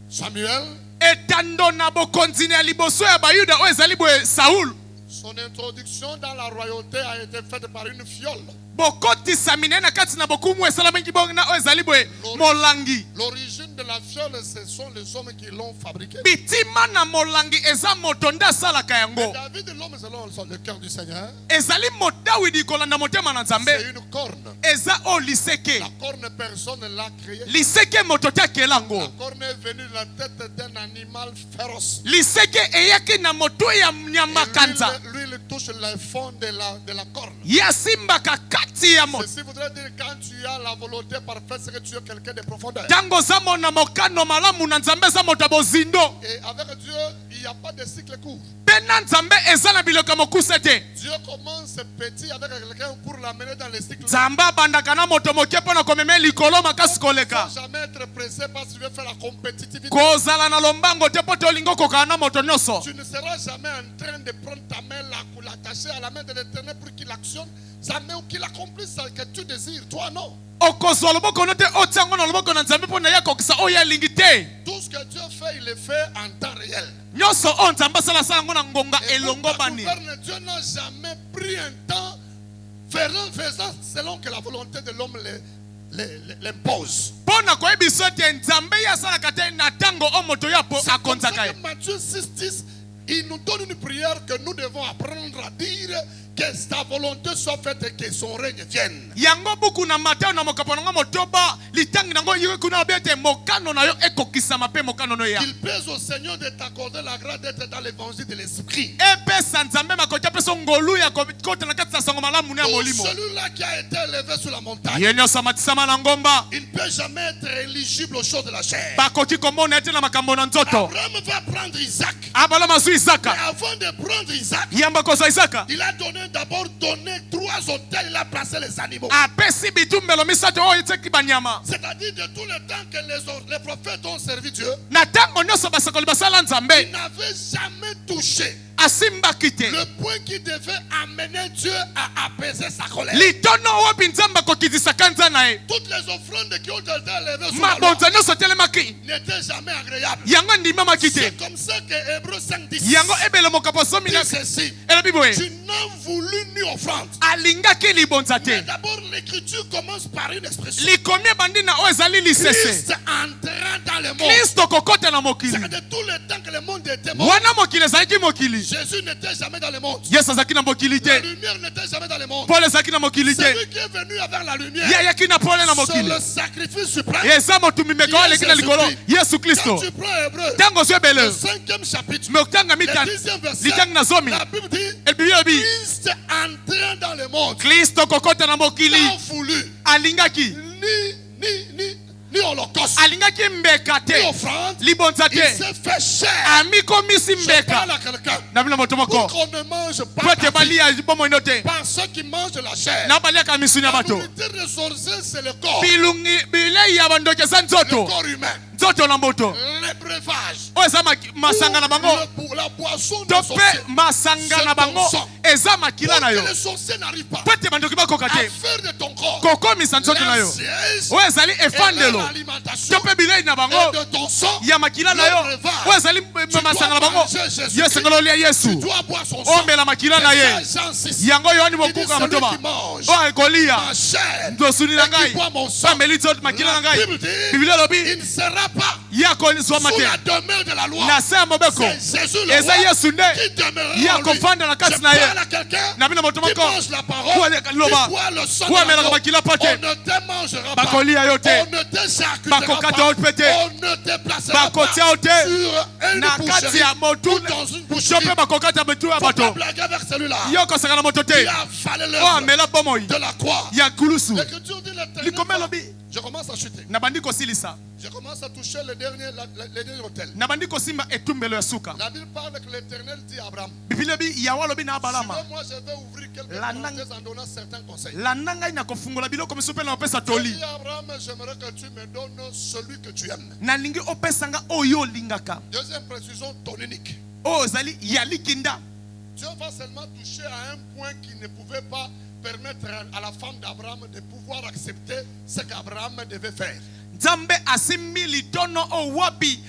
Samuel. etando na bokonzi ya liboso ya bayuda oyo ezali boye Saul Son introduction dans la royauté a été faite par une fiole. bokotisa minene na kati na bokumu esalamaki bongo na oyo ezali boye molangi L'origine de la fiole, ce sont les hommes qui l'ont fabriquée. bitima na molangi eza moto nde asalaka yango David, l'homme selon le cœur du Seigneur, ezali dawidi kolanda motema na nzambe c'est une corne. eza o liseke La corne, personne ne l'a créée. liseke moto te akelango La corne est venue de la tête d'un animal féroce. liseke eyaki na moto ya nyama kanza Lui, il touche le fond de la corne. ye asimbaka kati ya moto Ceci voudrait dire quand tu as la volonté parfaite, c'est que tu es quelqu'un de profondeur. ntango oza mona mokano malamu na nzambe eza moto ya bozindo Et avec Dieu, il n'y a pas de cycle court. mpe na nzambe eza na biloko ya mokuse te Dieu commence petit avec quelqu'un pour l'amener dans les cycles. nzambe abandaka na moto moke mpo na komema likolo makasi Il ne koleka faut jamais être pressé parce que tu veux faire la compétitivité. kozala na lombango te mpo te olingi okokana na moto nyonso Tu ne seras jamais en train de prendre ta main là pour l'attacher à la main de l'Éternel pour qu'il actionne sa main ou qu'il accomplisse ce que tu désires. Toi, non. okozwa loboko no te otia yango na loboko na nzambe mpo na ye akokisa oyo alingi te Tout ce que Dieu fait, il le fait en temps réel. nyonso oyo nzambe asalasala yango na ngonga Et pour elongo ta bani gouverne, Dieu n'a jamais pris un temps faisant selon que la volonté de l'homme l'impose. mpo na koyebisa ete nzambe ye asalaka te na ntango oyo moto yo C'est comme ça akonzaka ye que Matthieu 6:10, il nous donne une prière que nous devons apprendre à dire que sa volonté soit faite et que son règne vienne. yango buku na mateo na mokapo nango motoba litangi nango yewe kuna obi ete mokano na yo ekokisama mpe mokano no ya Il pèse au Seigneur de t'accorder la grâce d'être dans l'évangile de l'esprit. epesa nzambe makoti apeso ngolu ya kota na kati na sango malamu ne ya Tout molimo celui-là qui a été élevé sur la montagne, ye nyonso amatisama na ngomba il ne peut jamais être éligible aux choses de la chair. bakoki komona ete na makambo na nzoto Abraham va prendre Isaac. abala mazwi Mais izaka avant de prendre Isaac, yamba kozwa izaka il a d'abord donné 3 hôtels, il a placé les animaux. apesi bitumbelo misato oyo etiaki banyama C'est-à-dire de tout le temps que les prophètes ont servi Dieu, na ntango nyonso basakoli basala ils nzambe n'avaient jamais touché asimbaki te le point qui devait amener Dieu à apaiser sa colère. litono wapi nzambe akokizisaka nza na ye Toutes les offrandes qui ont été élevées sur la loi mabonza nyonso etelemaki n'étaient jamais agréables. yango ndimamaki te C'est comme ça que Hébreux 5:10 yango ebele mokapo somi na dit ceci. elobi boye Tu n'as voulu ni offrande. alingaki libonza Mais te d'abord, l'écriture commence par une expression. likomi ebandi na oyo ezali lisese Christ entrant dans le monde. kristo kokota na mokili C'est que de tout le temps que le monde était mort, wana mokili ezalaki mokili Jésus n'était jamais dans le monde. Yesu azaki na mokili te. La lumière n'était jamais dans le monde. Paul azaki na mokili te. Celui qui est venu avec la lumière. Yaki na Paul na mokili. C'est le sacrifice suprême. Eza motumi meko aleki na likolo. Yesu Kristo. Quand tu prends Hébreu, tango zo ebele. le 5e chapitre, le 10e verset, la Bible dit, Christ entrant dans le monde, Kristo kokota na mokili. n'a voulu Alingaki. ni holocauste, alingaki mbeka te, ni offrande, libonza il te, s'est fait chair. amikomisi Je mbeka. parle à quelqu'un. Na bino moto moko. Pour qu'on ne mange pas par ceux qui mangent la chair. Na balia ka misuni La bato. nourriture ressourcée, c'est le corps. Bilungi bilei ya bandoke za Le nzoto. corps humain. Nzoto na mboto. Le breuvage. O eza masanga na bango. La boisson de Tope masanga na bango. Eza makila na yo. les sorciers n'arrivent pas Pete bandoki bakoka te. à faire de ton corps Koko misa nzoto na yo. O ezali efandelo. Tope bilei na bango. de ton sang. Ya makila na yo. O ezali masanga na bango. Yesu ngolo lia Yesu. Tu dois boire son sang. Omela makila na ye. Yango yo ni bokuka matoba. O ekolia. Ndosuni na ngai. Ameli nzoto makila na ngai. Biblia lobi. Il ne sera pas Yako ni sous la demeure de la loi. na se mobeko. C'est Jésus le Eza roi Yesu nde. qui demeurera en Yako lui. fanda na Je kati na ye. parle à quelqu'un Na bino moto qui moko. mange la parole, qui boit le sang de Kwa mela l'agneau. makila On pate. ne te mangera pas. Bakolia yo te. On ne te charcutera Bakokata pas. yo pete. On ne te placera pas Bakotia yo te. sur une Na kati boucherie ya motu. ou dans une boucherie. Chope bakokata betu ya Faut pas bato. blaguer avec celui-là. Yoko sanga na moto te. Il a fallu O l'œuvre amela bomoi. de la croix. Ya kulusu. L'écriture dit l'éternel. Likome lobi. Je commence à chuter. Na bandi kosilisa. Je commence à toucher le dernier hôtel. Na bandi kosimba etumbelo ya suka. La Bible parle que l'éternel dit à Abraham. Biblia bi yawa lobi na Abalama. Moi, je vais ouvrir quelques La parenthèses en donnant certains conseils. La nanga ina kofungola biloko misupe na opesa Je toli. dis à Abraham, j'aimerais que tu me donnes celui que tu aimes. Na lingi opesanga oyo lingaka. Deuxième précision, ton unique. O zali yalikinda. Dieu va seulement toucher à un point qui ne pouvait pas permettre à la femme d'Abraham de pouvoir accepter ce qu'Abraham devait faire. Nzambe asimbi litono o wapi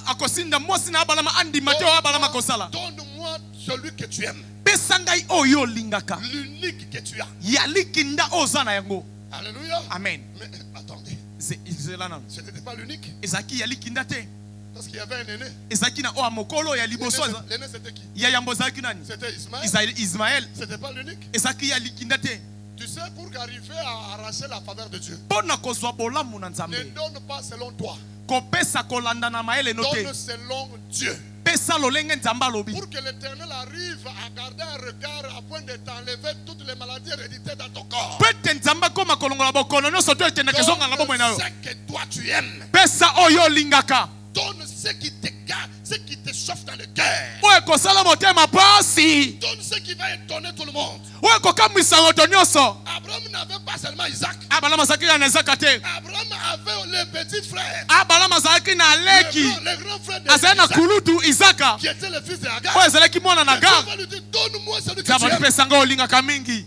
akosinda mosi na Abalama andi mateo Abalama kosala. Donne-moi celui que tu aimes. Pesangai oyo lingaka. L'unique que tu as. Yalikinda ozana yango. Alléluia. Amen. Mais attendez. Ce n'était pas l'unique. Ezaki yalikinda te. Parce qu'il y avait un aîné. Ezaki na o amokolo ya liboso. L'aîné c'était qui? Ya yambo zaki nani? C'était Ismaël. Ismaël. C'était pas l'unique. Ezaki yalikinda te. Tu sais, pour arriver à arracher la faveur de Dieu, Pona kozwa bolamu na ne Nzambe. donne pas selon toi. Kopesa kolanda na maele no te. Donne selon Dieu. Pesa lolenge Nzamba lobi. Pour que l'Éternel arrive à garder un regard afin de t'enlever toutes les maladies héréditées dans ton corps. Pete Nzamba koma kolongola bokono no soto etenda kezonga ngabo mwenayo. Donne ce que toi tu aimes. Pesa oyo lingaka. Donne ce qui te garde, ce qui te chauffe dans le cœur. Oye kosala motema pasi. Donne ce qui va étonner tout le monde. Oye kokamwisa moto nyonso. Abraham n'avait pas seulement Isaac. Abalama zaki na Isaka te. Abraham avait les petits frères. Abalama zaki na Leki. Le grand frère de Azana Isaac, kulutu Isaka. qui était le fils de Hagar. Oye zalaki mwana na Dieu Agar. va lui dire, donne-moi celui que tu Nzamba aimes. pesanga olingaka mingi.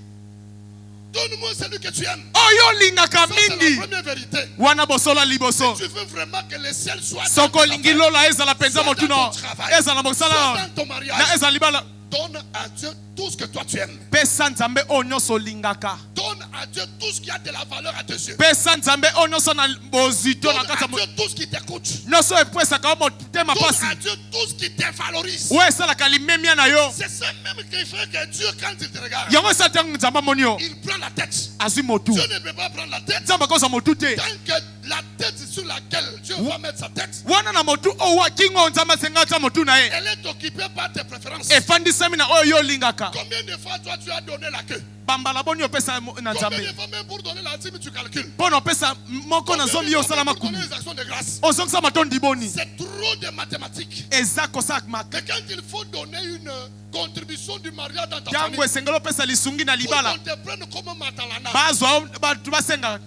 Donne-moi celui que tu aimes. Oyo lingaka Ça, c'est la mingi. première vérité. Wana bosola liboso. Tu veux vraiment que le ciel soit Soko dans lingi lola ezala penza Soit motuno. dans ton travail. Ezala mosala. Soit dans ton mariage. Na ezala libala. Donne à Dieu tout ce que toi tu aimes. Pesa Nzambe onyoso lingaka. Donne à Dieu tout ce qui a de la valeur à tes yeux. Pesa Nzambe onyoso na bozito Donne na à kata mo. Dieu tout ce qui t'écoute. Nyonso epwesaka motema Donne pasi. à Dieu tout ce qui te valorise. Oyo esalaka limemia na yo. C'est ça même qui fait que Dieu, quand il te regarde, Yango esa ntango Nzambe amoni yo. il prend la tête. Azwi motu. Dieu ne peut pas prendre la tête Nzambe akozwa motu te. tant que la tête sur laquelle Dieu va mettre sa tête, Wana na motu owa kingo Nzambe asenga ata motu na ye. elle est occupée par tes préférences. Efandisami na oyo yo lingaka. Combien de fois toi tu as donné la queue? Bambala boni opesa na Combien Nzambe. de fois même pour donner la dîme tu calcules? Pona opesa moko na zomi yo Combien sala de fois pour makumi. donner les actions de grâce? Ozongisa matondi boni. C'est trop de mathématiques. Eza kosak mak. Mais quand il faut donner une contribution du mariage dans ta Tango famille, esengelo pesa lisungi na pour libala. qu'on te prenne comme matalana, Bazwa batu basenga.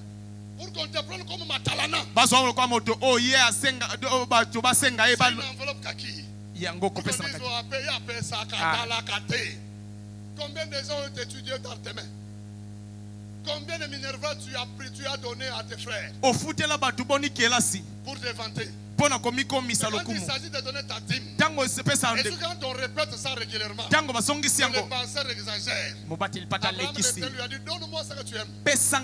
pour qu'on te prenne comme matalana, Bazwa kwa moto oh ye asenga batu basenga e c'est ba une enveloppe kaki. yango Pour kopesa qu'on na dise, kaki. on a payé à payer ça, katala, kate. Combien de gens ont étudié dans tes mains? Combien de minerva tu as pris, tu as donné à tes frères Ofutela batu boni kelasi. pour te vanter? Pona komiko misa Quand il lokumu. s'agit de donner ta dîme, Tango quand on répète ça régulièrement, le penseur exagère. Abraham lui a dit, donne-moi ce que tu aimes. Ça,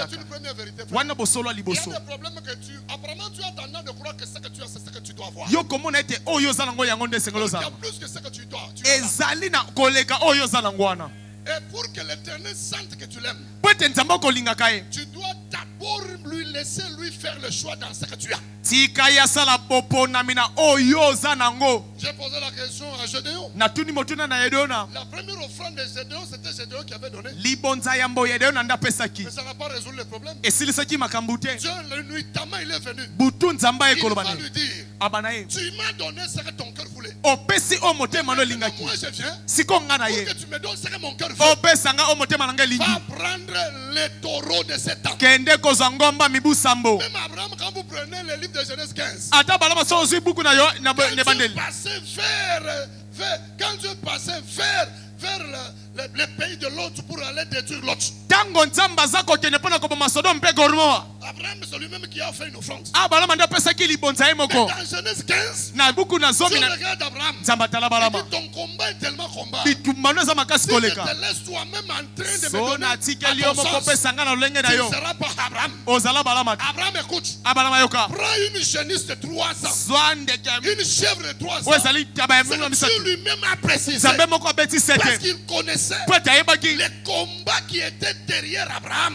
c'est une première vérité. Il y a des problèmes que apparemment tu as tendance de croire que ce que tu as, c'est ce que tu dois avoir. Il y a plus que ce que tu dois. Et pour que l'Éternel sente que tu l'aimes, tu dois d'abord lui laisser lui faire le choix dans ce que tu as. J'ai posé la question à Gédéon. La première offrande de Gédéon, c'était Gédéon qui avait donné. Mais ça n'a pas résolu le problème. Dieu, nuitamment, il est venu. Il va lui dire, tu m'as donné ce que ton cœur voulait. Moi, je viens pour que tu me donnes ce que mon cœur veut. Va prendre les taureaux de cet temps. Même Abraham, quand vous prenez le livre de Genèse 15, quand Dieu passait vers le pays de l'autre pour aller détruire l'autre, Abraham, c'est lui-même qui a fait une offrande. Mais dans Genèse 15, Dieu regarde Abraham. Il dit, ton combat est tellement combat. Si tu te laisses toi-même en train de me donner à ton sens, tu ne seras pas Abraham. Abraham, écoute. Prends une génisse de 3 ans. Une chèvre de 3 ans. C'est Dieu lui-même a précisé. Parce qu'il connaissait les combats qui étaient derrière Abraham.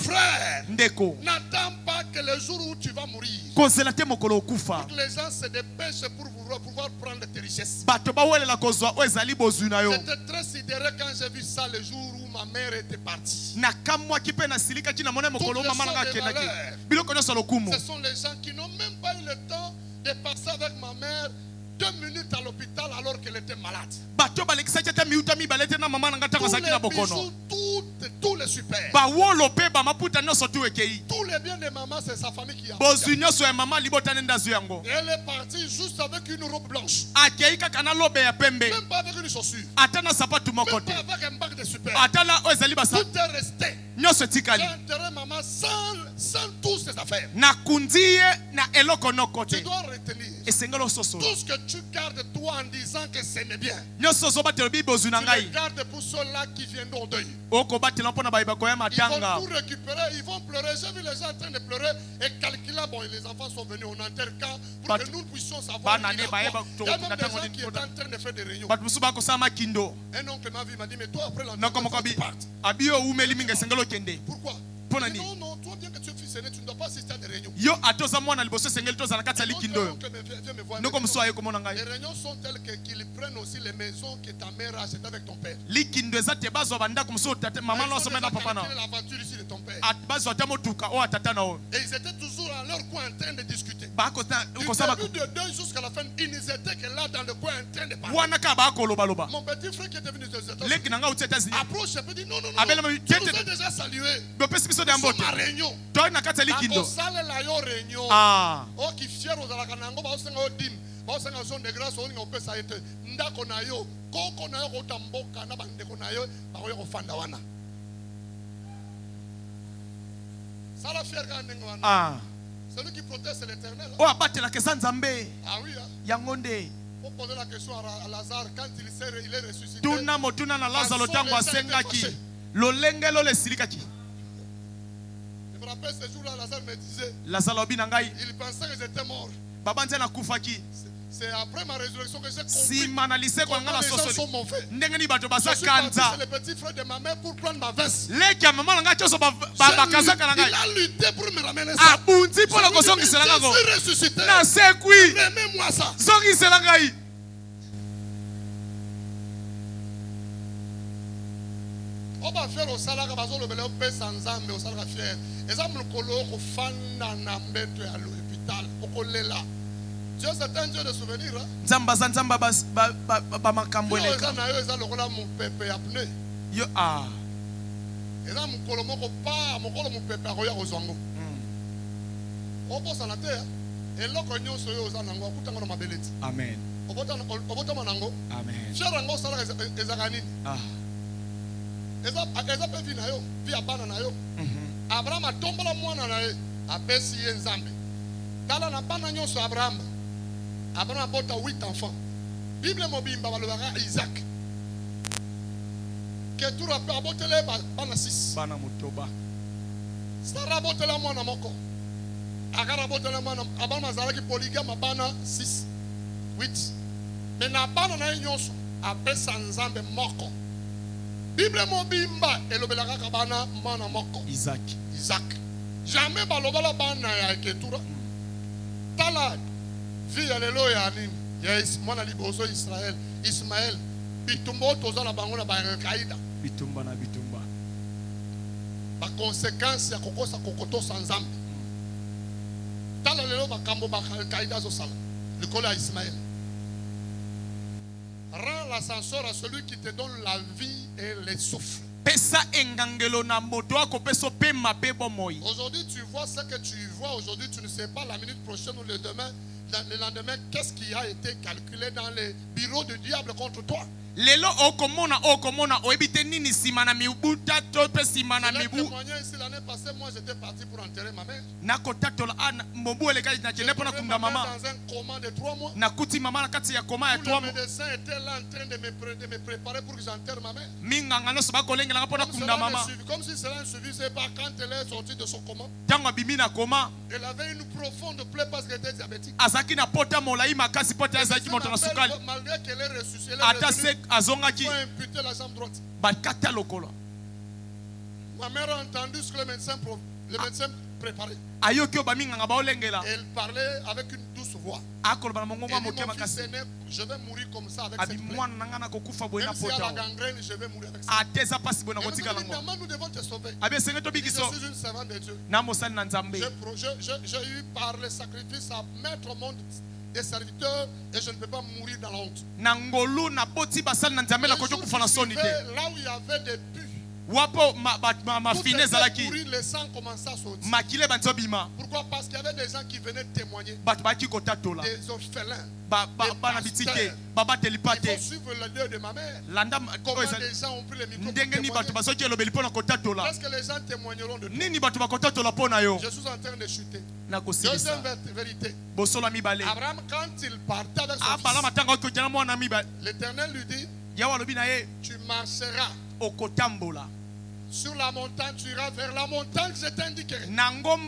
Frère, n'attends pas que le jour où tu vas mourir, pour que les gens se dépêchent pour pouvoir prendre tes richesses. J'étais très sidéré quand j'ai vu ça le jour où ma mère était partie. Ce sont les gens qui n'ont même pas eu le temps de passer avec ma mère 2 minutes à l'hôpital alors qu'elle était malade. Tous les super. Tous les biens de maman, c'est sa famille qui a. Elle est partie juste avec une robe blanche. Même pas avec une chaussure. Même pas avec un bac de super. Tout est resté. J'ai enterré maman sans toutes ses affaires. Tu dois retenir tout ce que tu gardes toi en disant que c'est bien. Tu le gardes pour ceux-là qui viennent au deuil. Ils vont tout récupérer, ils vont pleurer. J'ai vu les gens en train de pleurer et calculer. Bon, les enfants sont venus, on enterre quand pour que nous puissions savoir. Il y a même des gens qui sont en train de faire des réunions. Un oncle m'a vu, il m'a dit, mais toi après l'enterrement, tu partes. Pourquoi? Non, non, toi bien que tu es fils aîné, tu ne dois pas assister à des réunions. Les réunions sont telles qu'ils prennent aussi les maisons que ta mère a achetées avec ton père. Ils ont déjà la voiture ici de ton père. Et ils étaient toujours dans leur coin en train de discuter. Du début de deuil jusqu'à la fin, ils n'étaient que là dans le coin en train de parler. Mon petit frère qui était venu des États-Unis approche et dit non, non, non, tu nous as déjà salué. Nous sommes à réunion. Réunion. Oh, qui fier aux alakanango, ba osenga odim, ba osenga son de grâce olinga opesa ete ndako na yo, koko na yo kotamboka na bandeko na yo, ba yo kofanda wana. Ça la fier quand wana. Celui qui proteste l'Éternel. Oh, abattre la question Nzambe. Ah oui. Yangonde. Pour poser la question à Lazare quand il est ressuscité. Tuna motuna na Lazaro tango asengaki. Lolengelo le silikaki. Je me rappelle ce jour-là, Lazare me disait, il pensait que j'étais mort. C'est après ma résurrection que j'ai compris comment les gens sont mauvais. Je suis parti chez le petit frère de ma mère pour prendre ma veste. Il a lutté pour me ramener ça. Je suis ressuscité. Remets-moi ça. On va faire au salaire parce que le paix sans âme, au salaire fier. Et ça me colle au fan à l'hôpital. Au là. Dieu c'est un Dieu de souvenirs. Zamba zamba ba makambo le. Ça na yo ça le kola mon pépé apné. Yo ah. Et là mon kolo moko pa, mon kolo mon pépé akoya kozango. On bosse na terre. Et loko nyonso yo za nango akutanga na mabeleti. Amen. Obota manango. Amen. Cherango sala ezakani. Ah. Eza pe vi na yo, vi abana na yo. Abraham atombola mwana na ye, apesi ye Nzambe. Tala na bana nyonso Abraham. Abraham a 8 enfants. Bible mobimba balobaka Isaac. Ketura pe abotele bana 6. Bana mutoba. Sarah abotele mwana moko. Agara abotele mwana Abraham azalaki polygame bana 6. 8. Mais na bana na nyonso apesa nzambe moko. Bible mobimba elobelaka kabana mwana moko. Isaac. Jamais balobala bana ya Ketura. Tala vie ya lelo ya nini? Ya mwana liboso Israël, Ismaël. Bitumba tozala bango na ba Al-Qaïda. Bitumba. Ba conséquence ya kokosa kokoto sans nzambe. Tala lelo makambo ba Al-Qaïda zo sala. Likolo ya Ismaël. Rends l'ascenseur à celui qui te donne la vie et le souffle. Aujourd'hui tu vois ce que tu vois. Aujourd'hui tu ne sais pas la minute prochaine ou le lendemain qu'est-ce qui a été calculé dans les bureaux du diable contre toi. Lelo okomona oebite nini simana mibuta tope simana mibu. Ici l'année passée moi j'étais parti pour enterrer ma mère. Nakotatola mobu eleka na chele pona kunda mama. Dans un coma de 3 mois. Nakuti mama na kati ya koma ya 3 mois. Le médecin était là en train de me préparer pour que j'enterre ma mère. Minga ngano soba kolengela pona kunda mama. Comme si cela ne suffisait c'est pas quand elle est sortie de son coma. Tango bimi na koma. Elle avait une profonde plaie parce qu'elle était diabétique. Azaki na pota molai makasi pota azaki moto na sukali. Malgré qu'elle est ressuscitée. Azongaki imputer la jambe droite. Bakata lokolo. Ma mère a entendu ce que le médecin préparait. Ayokyo baminga ba olengela. Elle parlait avec une douce voix. Akolo ba mongo moke makasi. Je vais mourir comme ça avec cette plaie. Mwana nanga na kokufa boye na pota. Même si elle a gangrène, je vais mourir avec ça. Ateza pasi boye na kotika lango. Nous devons te sauver. Abe sengeto bikiso. Je suis une servante de Dieu. Na mosani na Nzambe. J'ai eu par le sacrifice à mettre au monde des serviteurs et je ne peux pas mourir dans la honte. Nangolu na boti basali na Nzambe la kojo kufa na soni te. Là où il y avait des puits. Wapo ma finesse alaki. Le sang commençait à sortir. Makile banzo bima. Pourquoi? Parce qu'il y avait des gens qui venaient témoigner. Baki kotatola. Des orphelins. Bana bitike. Baba telipate. Il faut suivre le lieu de ma mère. Landa comment les gens ont pris le micro. Ndenge ni batu basoki elobeli pona kotatola. Parce que les gens témoigneront de toi. Nini batu bakotatola pona yo. Je suis en train de chuter. Deuxième vérité. Bosola mibale. Abraham quand il partait avec son fils. L'Éternel lui dit. Tu marcheras. Okotambola. Sur la montagne, tu iras vers la montagne, je t'indiquerai. Nous avons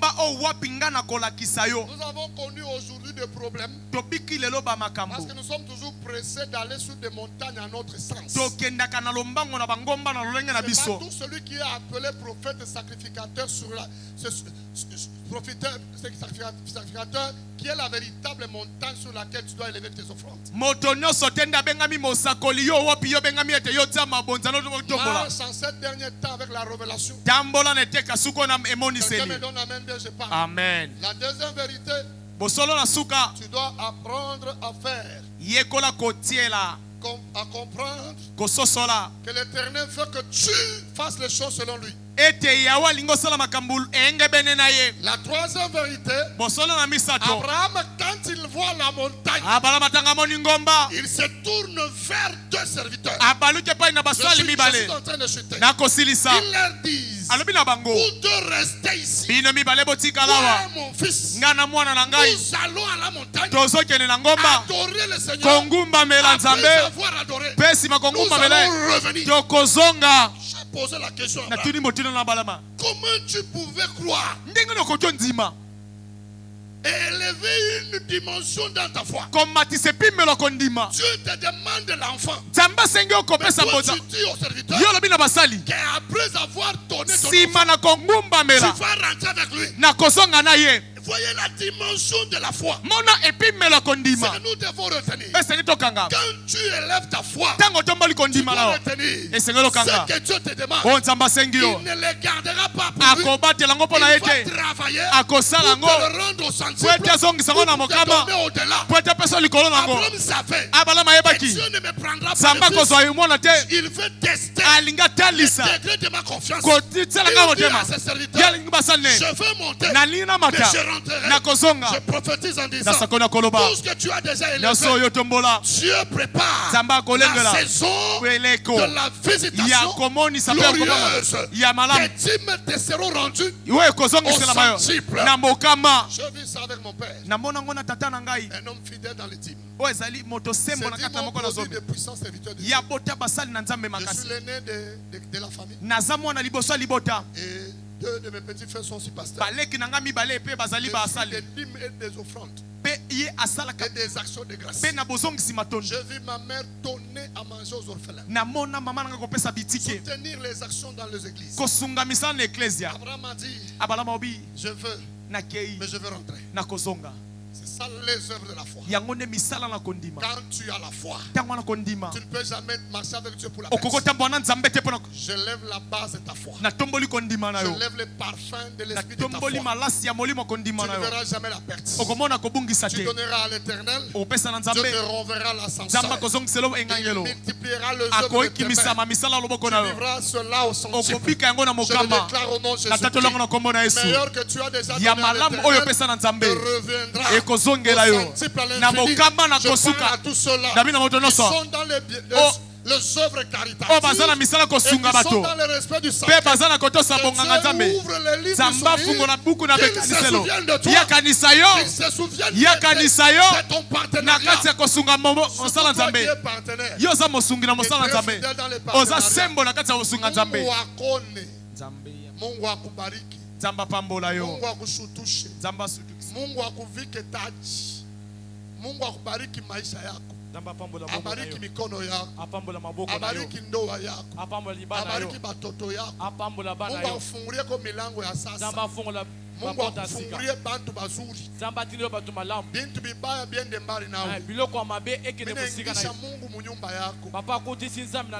connu aujourd'hui des problèmes. Parce que nous sommes toujours pressés d'aller sur des montagnes à notre sens. C'est pas tout celui qui est appelé prophète et sacrificateur sur la sacrificateur qui est la véritable montagne sur laquelle tu dois élever tes offrandes. Marche en ces derniers temps avec la révélation. Quelqu'un me donne amen, bien je parle. Amen. La deuxième vérité, tu dois apprendre à faire. À comprendre que l'Éternel veut que tu fasses les choses selon lui. La troisième vérité, Abraham, quand il voit la montagne, il se tourne vers deux serviteurs. Je suis en train de chuter. Il leur dit, vous deux restez ici. Moi, mon fils, nous allons à la montagne adorer le Seigneur. Après avoir adoré, nous allons revenir. J'ai posé la question. Comment tu pouvais croire et élever une dimension dans ta foi? Dieu te demande de l'enfant. Mais toi, tu dis au serviteur qu'après avoir donné ton enfant, tu vas rentrer avec lui. Voyez la dimension de la foi. Ce que nous devons retenir. Quand tu élèves ta foi, tu dois retenir ce que Dieu te demande. Il ne les gardera pas pour lui. Il va travailler pour te le rendre au sentier, pour te donner au-delà. Abraham savait que Dieu ne me prendra pas le fils. Il veut tester le degré de ma confiance. Il dit à ses serviteurs, je veux monter, mais je rentrerai, je prophétise en disant, tout ce que tu as déjà élevé, Dieu prépare la saison de la visitation glorieuse. Tes dîmes te seront rendues au centuple. Je vis ça avec mon père. Un homme fidèle dans les dîmes. Ces dîmes ont produit de puissants serviteurs de Dieu. Je suis l'aîné de la famille. Et deux de mes petits frères sont aussi pasteurs. Des dîmes et des offrandes. Et des actions de grâce. J'ai vu ma mère donner à manger aux orphelins. Soutenir les actions dans les églises. Abraham a dit, je veux, mais je veux rentrer. C'est ça les œuvres de la foi. Quand tu as la foi, tu ne peux jamais marcher avec Dieu pour la personne. Je lève la base de ta foi. Je lève les parfums de l'esprit de ta foi. Tu ne verras jamais la perte. Tu donneras à l'Éternel. Dieu te renverra l'ascenseur. Il multipliera le œuvre de tes mains. Tu vivras cela au centuple. Je le déclare au nom de Jésus-Christ. Meilleur que tu as déjà donné à l'Éternel te reviendra. Je parle à tous ceux-là qui sont dans les œuvres caritatives et qui sont dans le respect du Saint-Esprit. Que Dieu ouvre les livres du sourire, qu'ils se souviennent de toi, qu'ils se souviennent de ton partenariat. Surtout toi qui es partenaire. Tu es fidèle dans les partenariats. Mungu akubariki. Mungu akushutushe. Mungu akuvike taji. Mungu akubariki maisha yako. Abariki mikono yako. Abariki ndoa yako. Abariki batoto yako. Mungu akufungulie kwa milango ya sasa. Mungu akufungulie bantu bazuri. Bintu bibaya biende mbali nawe. Minengisha Mungu munyumba yako.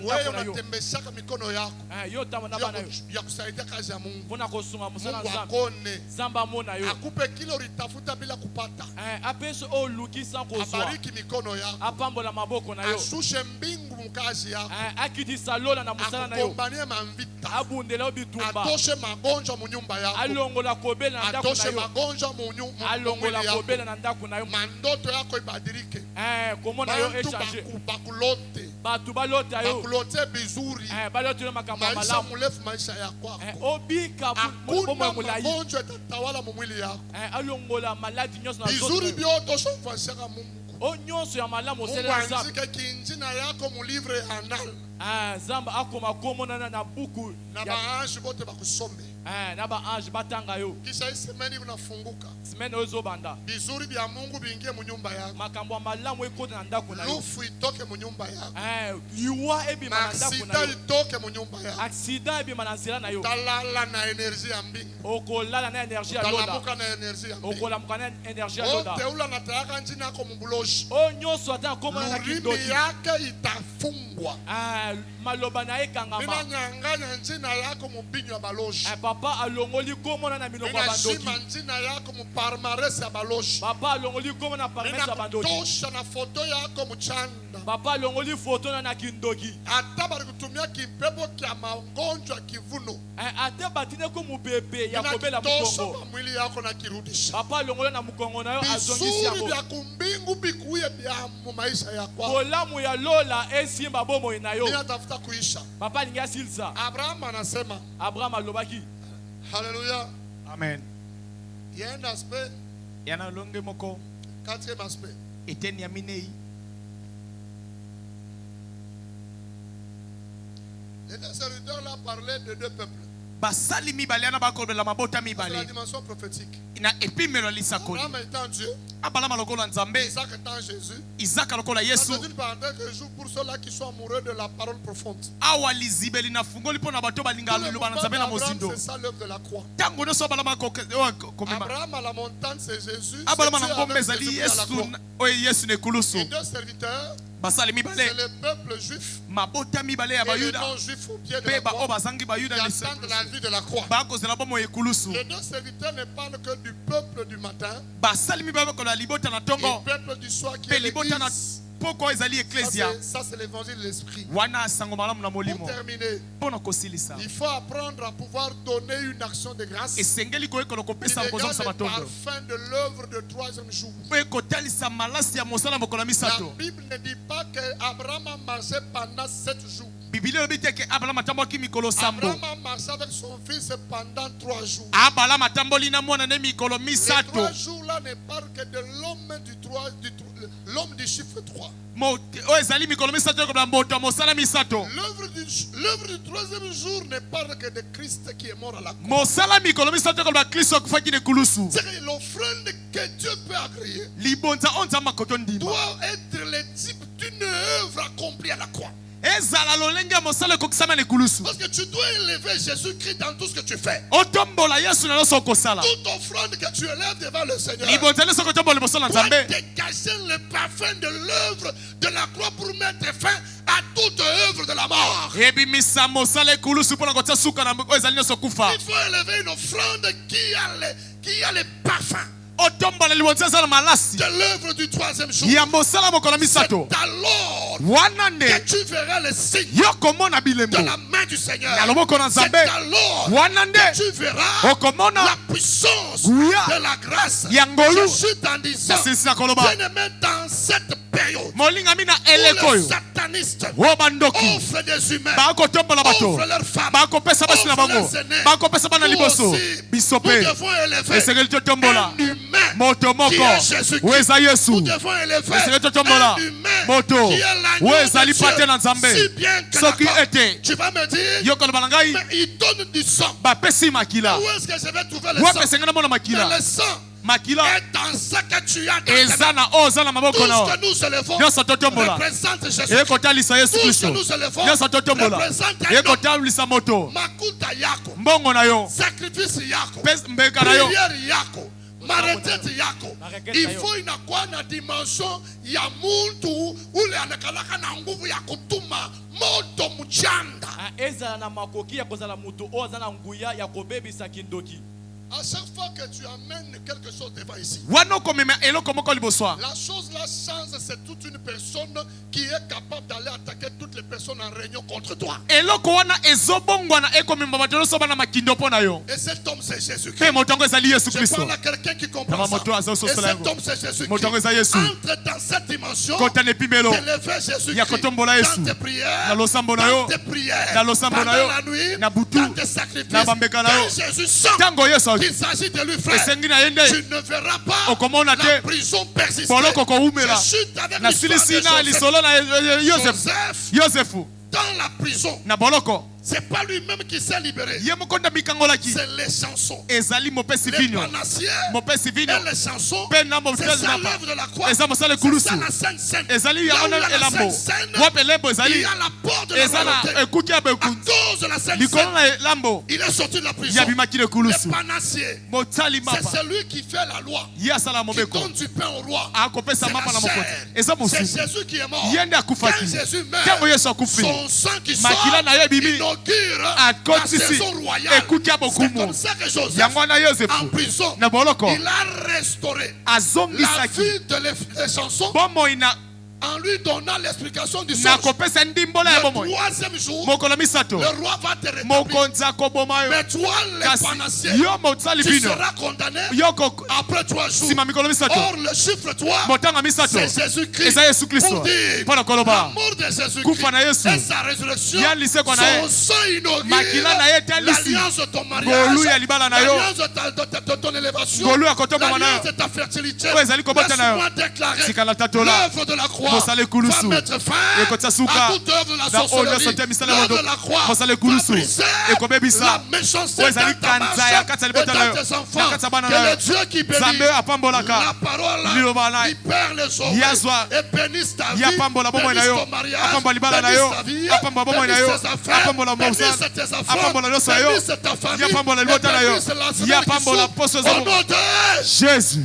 Wewe unatembeshaka mikono yako ya kusaidia kazi ya Mungu. Mungu akone. Akupe kile ulitafuta bila kupata. Abariki mikono yako. Ashushe mbingu mkazi yako. Akukombanie mamvita. Atoshe magonjwa munyumba yako. Atoshe magonjwa mwili yako. Mandoto yako ibadilike. Bakulote. Bakulote bizuri. Maisha mulefu maisha yako. Hakuna magonjwa yatatawala mwili yako. Bizuri byoto shofashaka Mungu. Mungu anzike kinjina yako mu livre anal. Na baanji bote bakusombe. Kisha hii semeni unafunguka. Bizuri bya Mungu biingie mu nyumba yako. Lufu itoke mu nyumba yako. Aksida itoke mu nyumba yako. Talala na enerji ya mbingu. Talamuka na enerji ya mbingu. Oteula na tayaka njina yako mubuloshi. Lurimi yake itafungwa. Mina nyanganya njina yako mubinyo ya baloshi. Papa alongoli komo na milongo bandoki. Mina njina yako muparmaresi ya baloshi. Papa alongoli komo na parmaresi ya bandoki. Mina kutosha na foto yako muchanda. Papa alongoli foto na kindoki. Ata bari kutumia kipepo kia magonjwa kivuno. Ata batine ko mubebe ya kobela mukongo. Mina kitosha mwili yako na kirudisha. Papa alongoli na mukongo na yo azongisi yako. Bizuri bya kumbingu bikuye bya mu maisha yako. Kolamu ya lola esimba bomo ina yo. Mina tafuta kuisha. Papa linga silsa. Abraham anasema. Abraham alobaki. Alléluia. Amen. Il y a un aspect. Yana longe moko. Quatrième aspect. Eten ya minei. Les deux serviteurs là parlaient de deux peuples. Basali mibale ana bakolbela mabota C'est la mibale. dimension prophétique. Ina epimelo lisakoli. Abraham étant Dieu. Abalama lokola nzambe. Isaac étant Jésus. Isaac lokola Yesu. C'est une parenthèse que je joue pour ceux-là qui sont amoureux de la parole profonde. Awali zibeli na fungoli pona bato balinga lulu bana nzambe na mozindo. C'est ça l'œuvre de la croix. Tango no so balama komema. Abraham à la montagne c'est Jésus. Abalama na ngombe zali Yesu. Oye Yesu ne kulusu. Les deux serviteurs. Basali mibale. C'est le peuple juif. Mabota mibale ya bayuda. Et les non-juifs au pied de la croix. Bazangi bayuda qui attendent la vie de la croix. Les deux serviteurs ne parlent que du peuple du matin. Basali mibale ko la libota na tongo. Et le peuple du soir qui est l'église. Ça, c'est l'évangile de l'esprit. Pour terminer, il faut apprendre à pouvoir donner une action de grâce. Il regarde le parfum de l'œuvre de troisième jour. La Bible ne dit pas qu'Abraham a marché pendant 7 jours. Abraham a marché avec son fils pendant 3 jours. Les 3 jours là ne parlent que de l'homme du chiffre 3. L'œuvre du troisième jour ne parle que de Christ qui est mort à la croix. C'est l'offrande que Dieu peut agréer doit être le type d'une œuvre accomplie à la croix. Parce que tu dois élever Jésus-Christ dans tout ce que tu fais. Toute offrande que tu élèves devant le Seigneur doit dégager le parfum de l'œuvre de la croix pour mettre fin à toute œuvre de la mort. Il faut élever une offrande qui a le parfum de l'œuvre du troisième jour. C'est alors que tu verras le signe de la main du Seigneur. C'est alors que tu verras la puissance de la grâce. Je suis en disant, bien-aimé, dans cette période où les satanistes offrent des humains, offrent leurs femmes, offrent leurs aînés, nous aussi, nous devons élever un humain qui est Jésus-Christ. Nous devons élever un humain qui est l'agneau de Dieu. Si bien que tu vas me dire, mais il donne du sang. Où est-ce que je vais trouver le sang? Mais le sang est dans ce que tu as dans tes mains. Tout ce que nous élevons représente Jésus-Christ. Tout ce que nous élevons représente un homme. Makuta yako, sacrifice yako, prière yako, maretraite yako. Il faut une dimension ya muntu ule anakalaka na nguvu ya kutuma moto mchanda. Eza na makoki ya kozala mutu ozana nguya ya kobebisa kindoki. À chaque fois que tu amènes quelque chose devant ici, la chose là change, c'est toute une personne qui est capable d'aller attaquer toutes les personnes en réunion contre toi. Et cet homme c'est Jésus-Christ. Je parle à quelqu'un qui comprend ça. Et cet homme c'est Jésus-Christ. Entre dans cette dimension d'élever Jésus-Christ dans tes prières, pendant la nuit, dans tes sacrifices. Quand Jésus sort, il s'agit de lui, frère. Tu ne verras pas la prison persister. Je chute avec l'histoire de Joseph dans la prison. C'est pas lui-même qui s'est libéré. C'est les chansons. Les panassiers et les chansons. C'est ça l'œuvre de la croix. C'est ça la Sainte Seine. Là où il y a la Sainte Seine, il y a la porte de la royauté. À cause de la Sainte Seine, il est sorti de la prison. Les panassiers, c'est celui qui fait la loi, qui donne du pain au roi. C'est la chair. C'est Jésus qui est mort. Quand Jésus meurt, son sang qui sort, la saison royale. C'est comme ça que Joseph, en prison, il a restauré la vie de les chansons en lui donnant l'explication du songe. Le troisième jour, le roi va te rétablir. Mais toi, les panassiers, tu seras condamné après 3 jours. Or, le chiffre 3, c'est Jésus-Christ. Pour dire la mort de Jésus-Christ et sa résurrection, son sang inaugure l'alliance de ton mariage, l'alliance de ton élévation, l'alliance de ta fertilité. Laisse-moi déclarer l'œuvre de la croix va mettre fin à toute œuvre de la sorcellerie. L'œuvre de la croix va briser la méchanceté dans ta marche et dans tes enfants. Que le Dieu qui bénit la parole libère les oreilles et bénisse ta vie, bénisse ton mariage, bénisse ta vie, bénisse tes affaires, bénisse tes enfants, bénisse ta famille et bénisse la semaine qui sort. Au nom de Jésus.